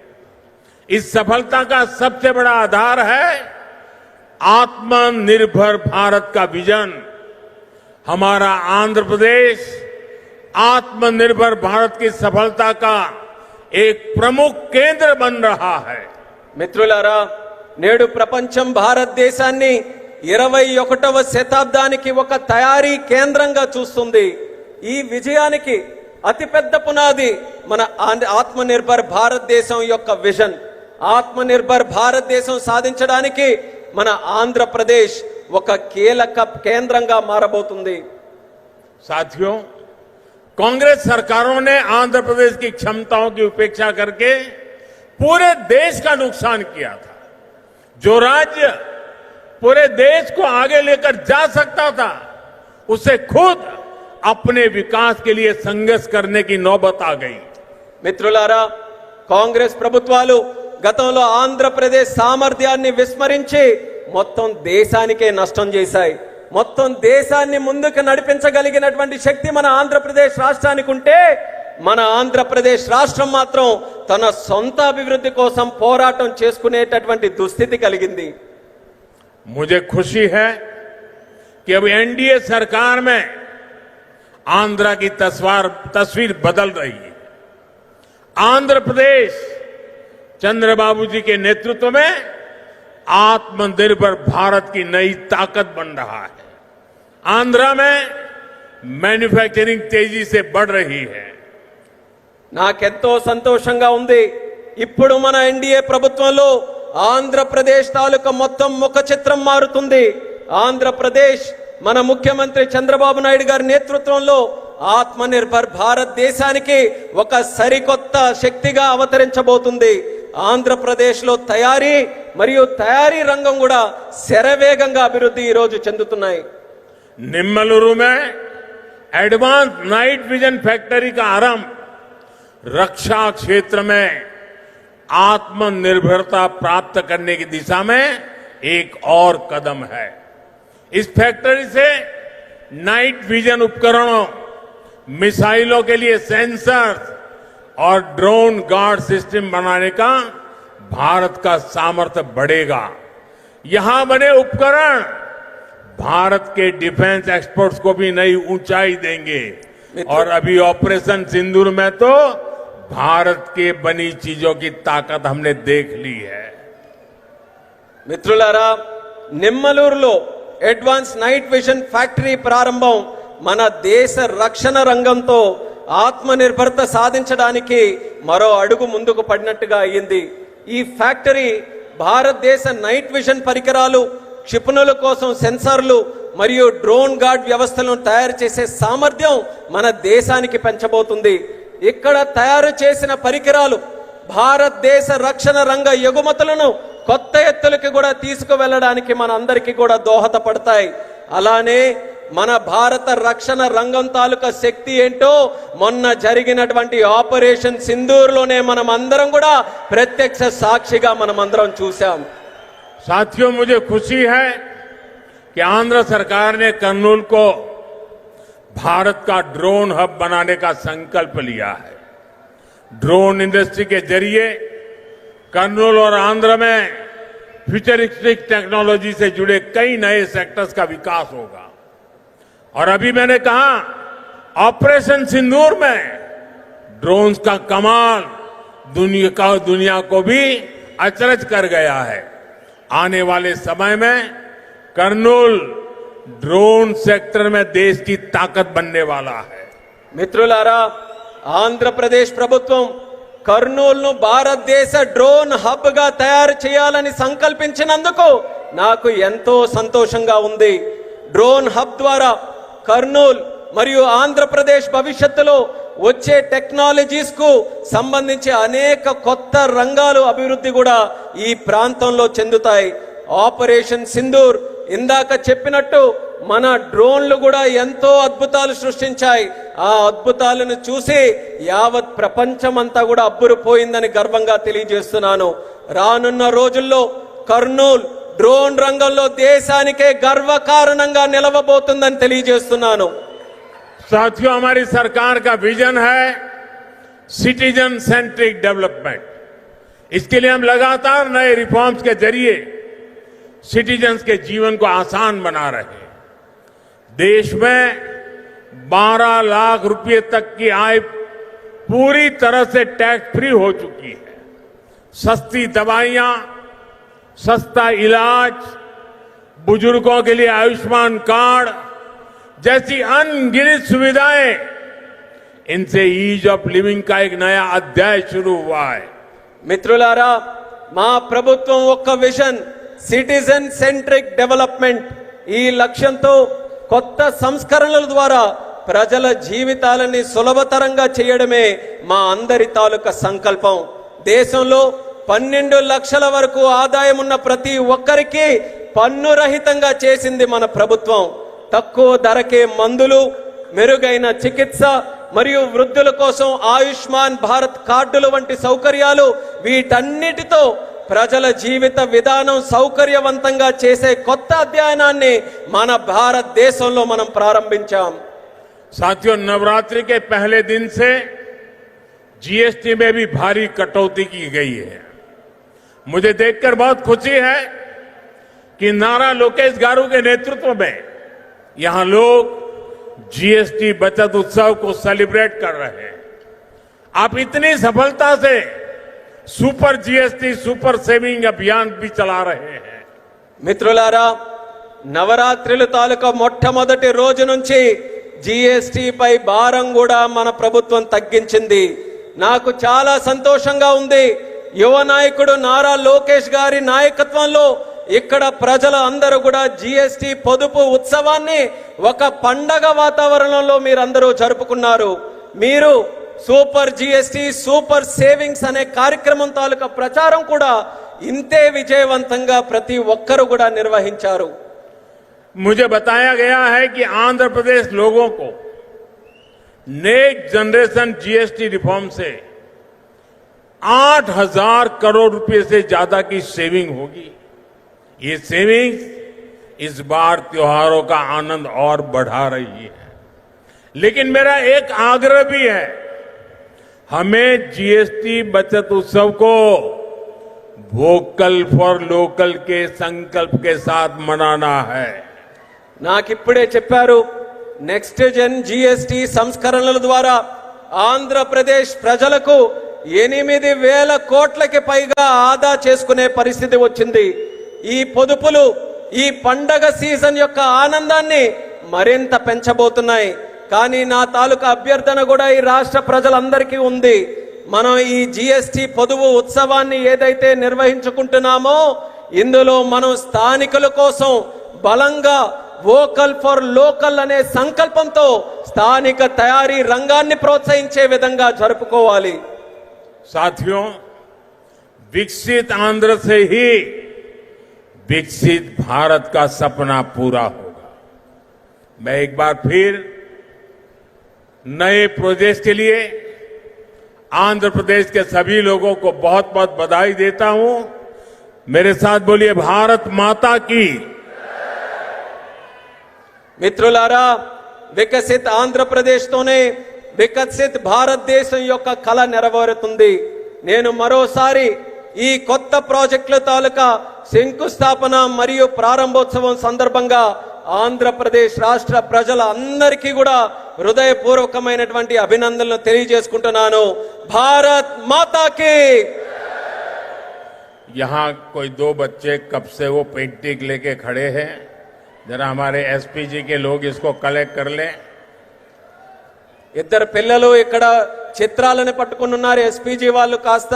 इस सफलता का सबसे बड़ा आधार है आत्मनिर्भर भारत का विजन। हमारा आंध्र प्रदेश आत्मनिर्भर भारत की सफलता का एक प्रमुख केंद्र बन रहा है। మిత్రులారా, నేడు ప్రపంచం భారతదేశాన్ని 21వ శతాబ్దానికి ఒక తయారీ కేంద్రంగా చూస్తుంది. ఈ విజయానికి అతిపెద్ద పునాది మన ఆత్మనిర్భర్ భారతదేశం యొక్క విజన్. ఆత్మనిర్భర్ భారతదేశం సాధించడానికి మన ఆంధ్రప్రదేశ్ ఒక కీలక కేంద్రంగా మారబోతుంది. साथियों, कांग्रेस सरकारों ने आंध्र प्रदेश की क्षमताओं की उपेक्षा करके पूरे देश का नुकसान किया था। जो राज्य पूरे देश को आगे लेकर जा सकता था, उसे खुद अपने विकास के लिए संघर्ष करने की नौबत आ गई। మిత్రులారా, కాంగ్రెస్ ప్రభుత్వాలు గతంలో ఆంధ్రప్రదేశ్ సామర్థ్యాన్ని విస్మరించి మొత్తం దేశానికే నష్టం చేశాయి. మొత్తం దేశాన్ని ముందుకు నడిపించగలిగినటువంటి శక్తి మన ఆంధ్రప్రదేశ్ రాష్ట్రానికి ఉంటే, మన ఆంధ్రప్రదేశ్ రాష్ట్రం మాత్రం తన సొంత అభివృద్ధి కోసం పోరాటం చేసుకునేటటువంటి దుస్థితి కలిగింది. मुझे खुशी है कि अब एनडीए सरकार में आंध्रा की तस्वीर बदल रही है। आंध्र प्रदेश चंद्रबाबू जी के नेतृत्व में आत्मनिर्भर भारत की नई ताकत बन रहा है। आंध्रा में मैन्युफैक्चरिंग तेजी से बढ़ रही है। నాకెంతో సంతోషంగా ఉంది. ఇప్పుడు మన ఎన్డీఏ ప్రభుత్వంలో ఆంధ్రప్రదేశ్ తాలూకా మొత్తం ముఖ చిత్రం మారుతుంది. ఆంధ్రప్రదేశ్ మన ముఖ్యమంత్రి చంద్రబాబు నాయుడు గారి నేతృత్వంలో ఆత్మనిర్భర్ భారతదేశానికి ఒక సరికొత్త శక్తిగా అవతరించబోతుంది. ఆంధ్రప్రదేశ్లో తయారీ మరియు తయారీ రంగం కూడా శరవేగంగా అభివృద్ధి ఈ రోజు చెందుతున్నాయి. निम्मलुरु में एडवांस नाइट विजन फैक्ट्री का आरंभ रक्षा क्षेत्र में आत्मनिर्भरता प्राप्त करने की दिशा में एक और कदम है. इस फैक्ट्री से नाइट विजन उपकरणों, मिसाइलों के लिए सेंसर्स और ड्रोन गार्ड सिस्टम बनाने का भारत का सामर्थ्य बढ़ेगा. यहां बने उपकरण भारत के डिफेंस एक्सपोर्ट्स को भी नई ऊंचाई देंगे. और अभी ऑपरेशन सिंदूर में तो भारत के बनी चीजों की ताकत हमने देख ली है. మిత్రులారా, నిమ్మలూరులో అడ్వాన్స్ నైట్ విజన్ ఫ్యాక్టరీ ప్రారంభం మన దేశ రక్షణ రంగంతో ఆత్మనిర్భరత సాధించడానికి మరో అడుగు ముందుకు పడినట్టుగా అయ్యింది. ఈ ఫ్యాక్టరీ భారతదేశ నైట్ విజన్ పరికరాలు, క్షిపణుల కోసం సెన్సార్లు మరియు డ్రోన్ గార్డ్ వ్యవస్థలను తయారు చేసే సామర్థ్యం మన దేశానికి పెంచబోతుంది. ఇక్కడ తయారు చేసిన పరికరాలు భారతదేశ రక్షణ రంగ ఎగుమతులను కొత్త ఎత్తులకి కూడా తీసుకువెళ్ళడానికి మన అందరికీ కూడా దోహదపడతాయి. అలానే మన భారత రక్షణ రంగం తాలూకా శక్తి ఏంటో మొన్న జరిగినటువంటి ఆపరేషన్ సింధూర్లోనే మనం అందరం కూడా ప్రత్యక్ష సాక్షిగా మనం అందరం చూసాం. साथियों, मुझे खुशी है कि आंध्र सरकार ने कर्नूल को भारत का ड्रोन हब बनाने का संकल्प लिया है. ड्रोन इंडस्ट्री के जरिए कर्नूल और आंध्र में फ्यूचरिस्टिक टेक्नोलॉजी से जुड़े कई नए सेक्टर्स का विकास होगा. और अभी मैंने कहा, ऑपरेशन सिंदूर में ड्रोन्स का कमाल दुनिया को भी अचरज कर गया है. आने वाले समय में कर्नूल ड्रोन सेक्टर में देश की ताकत बनने वाला है. మిత్రులారా, ఆంధ్రప్రదేశ్ ప్రభుత్వం కర్నూలును భారతదేశ డ్రోన్ హబ్ గా తయారు చేయాలని సంకల్పించినందుకు నాకు ఎంతో సంతోషంగా ఉంది. డ్రోన్ హబ్ ద్వారా కర్నూలు మరియు ఆంధ్రప్రదేశ్ భవిష్యత్తులో వచ్చే టెక్నాలజీస్ కు సంబంధించి అనేక కొత్త రంగాలు అభివృద్ధి కూడా ఈ ప్రాంతంలో చెందుతాయి. ఆపరేషన్ సింధూర్ ఇందాక చెప్పినట్టు మన డ్రోన్లు కూడా ఎంతో అద్భుతాలు సృష్టించాయి. ఆ అద్భుతాలను చూసి యావత్ ప్రపంచమంతా కూడా అబ్బురుపోయిందని గర్వంగా తెలియజేస్తున్నాను. రానున్న రోజుల్లో కర్నూలు డ్రోన్ రంగంలో దేశానికే గర్వకారణంగా నిలవబోతుందని తెలియజేస్తున్నాను. साथियों, हमारी सरकार का विजन है सिटीजन सेंट्रिक डेवलपमेंट. इसके लिए हम लगातार नए रिफॉर्म्स के जरिए सिटीजन्स के जीवन को आसान बना रहे हैं. देश में 12 लाख रुपए तक की आय पूरी तरह से टैक्स फ्री हो चुकी है. सस्ती दवाइयां, सस्ता इलाज, बुजुर्गों के लिए आयुष्मान कार्ड जैसी अनगिनत सुविधाएं, इनसे ईज ऑफ लिविंग का एक नया अध्याय शुरू हुआ है. మిత్రులారా, మా ప్రభుత్వం ఒక్క విజన్ సిటిజన్ సెంట్రిక్ డెవలప్మెంట్ ఈ లక్ష్యంతో కొత్త సంస్కరణల ద్వారా ప్రజల జీవితాలని సులభతరంగా చేయడమే మా అందరి తాలూకా సంకల్పం. దేశంలో 12 లక్షల వరకు ఆదాయం ఉన్న ప్రతి ఒక్కరికి పన్ను రహితంగా చేసింది మన ప్రభుత్వం. తక్కువ ధరకే మందులు, మెరుగైన చికిత్స మరియు వృద్ధుల కోసం ఆయుష్మాన్ భారత్ కార్డులు వంటి సౌకర్యాలు, వీటన్నిటితో ప్రజల జీవిత విధానం సౌకర్యవంతంగా చేసే కొత్త అధ్యయనాన్ని మన భారతదేశంలో మనం ప్రారంభించాం. साथियों, नवरात्रि के पहले दिन से जीएसटी में भी भारी कटौती की गई है. मुझे देखकर बहुत खुशी है कि नारा लोकेश गारू के नेतृत्व में यहां लोग जीएसटी बचत उत्सव को सेलिब्रेट कर रहे हैं. आप इतनी सफलता से सुपर जीएसटी सुपर सेविंग अभियान भी चला रहे हैं. మిత్రులారా, నవరాత్రుల తాలూకా మొట్టమొదటి రోజు నుంచి జీఎస్టీ పై భారం కూడా మన ప్రభుత్వం తగ్గించింది. నాకు చాలా సంతోషంగా ఉంది. యువ నాయకుడు నారా లోకేష్ గారి నాయకత్వంలో ఇక్కడ ప్రజలు అందరూ కూడా జిఎస్టి పొదుపు ఉత్సవాన్ని ఒక పండగ వాతావరణంలో మీరందరూ జరుపుకున్నారు. మీరు సూపర్ జిఎస్టి సూపర్ సేవింగ్స్ అనే కార్యక్రమం తాలూకా ప్రచారం కూడా ఇంతే విజయవంతంగా ప్రతి ఒక్కరు కూడా నిర్వహించారు. मुझे बताया गया है कि आंध्र प्रदेश लोगों को नेक्स्ट जनरेशन जीएसटी रिफॉर्म से 8,000 करोड़ रुपए से ज्यादा की सेविंग होगी. ये सेविंग्स इस बार त्योहारों का आनंद और बढ़ा रही है. लेकिन मेरा एक आग्रह भी है, हमें जीएसटी बचत उत्सव को वोकल फॉर लोकल के संकल्प के साथ मनाना है. నాకిప్పుడే చెప్పారు, నెక్స్ట్ జెన్ జిఎస్టి సంస్కరణల ద్వారా ఆంధ్రప్రదేశ్ ప్రజలకు 8,000 కోట్లకి పైగా ఆదా చేసుకునే పరిస్థితి వచ్చింది. ఈ పొదుపులు ఈ పండగ సీజన్ యొక్క ఆనందాన్ని మరింత పెంచబోతున్నాయి. కానీ నా తాలూకా అభ్యర్థన కూడా ఈ రాష్ట్ర ప్రజలందరికీ ఉంది. మనం ఈ జిఎస్టి పొదుపు ఉత్సవాన్ని ఏదైతే నిర్వహించుకుంటున్నామో ఇందులో మనం స్థానికుల కోసం బలంగా వోకల్ ఫర్ లోకల్ అనే సంకల్పంతో స్థానిక తయారీ రంగాన్ని ప్రోత్సహించే విధంగా జరుపుకోవాలి. साथियों, विकसित आंध्र से ही विकसित भारत का सपना पूरा होगा. मैं एक बार फिर नए प्रोजेक्ट के लिए आंध्र प्रदेश के सभी लोगों को बहुत बहुत बधाई देता हूं. मेरे साथ बोलिए, भारत माता की. మిత్రులారా, వికసిత్ ఆంధ్రప్రదేశ్తోనే వికసిత్ భారతదేశం యొక్క కళ నెరవేరుతుంది. నేను మరోసారి ఈ కొత్త ప్రాజెక్టుల తాలూకా శంకుస్థాపన మరియు ప్రారంభోత్సవం సందర్భంగా ఆంధ్రప్రదేశ్ రాష్ట్ర ప్రజల అందరికీ కూడా హృదయపూర్వకమైనటువంటి అభినందనలు తెలియజేసుకుంటున్నాను. భారత్ మాతాకి. यहां कोई 2 बच्चे कब से वो पेंटिंग लेके खड़े हैं. जरा हमारे एसपीजी के लोग इसको कलेक्ट कर लें. ఇద్దరు పిల్లలు ఇక్కడ చిత్రాలను పట్టుకుని ఉన్నారు. ఎస్పీజీ వాళ్ళు కాస్త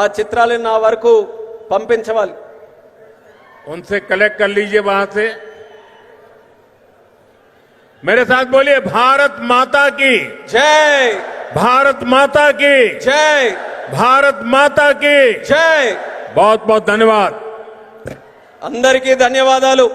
ఆ చిత్రాలను నా వరకు పంపించవాలి. उनसे कलेक्ट कर लीजिए वहां से. मेरे साथ बोलिए, भारत माता की జై, भारत माता की జై, भारत माता की. జై. बहुत बहुत धन्यवाद. అందరికీ ధన్యవాదాలు.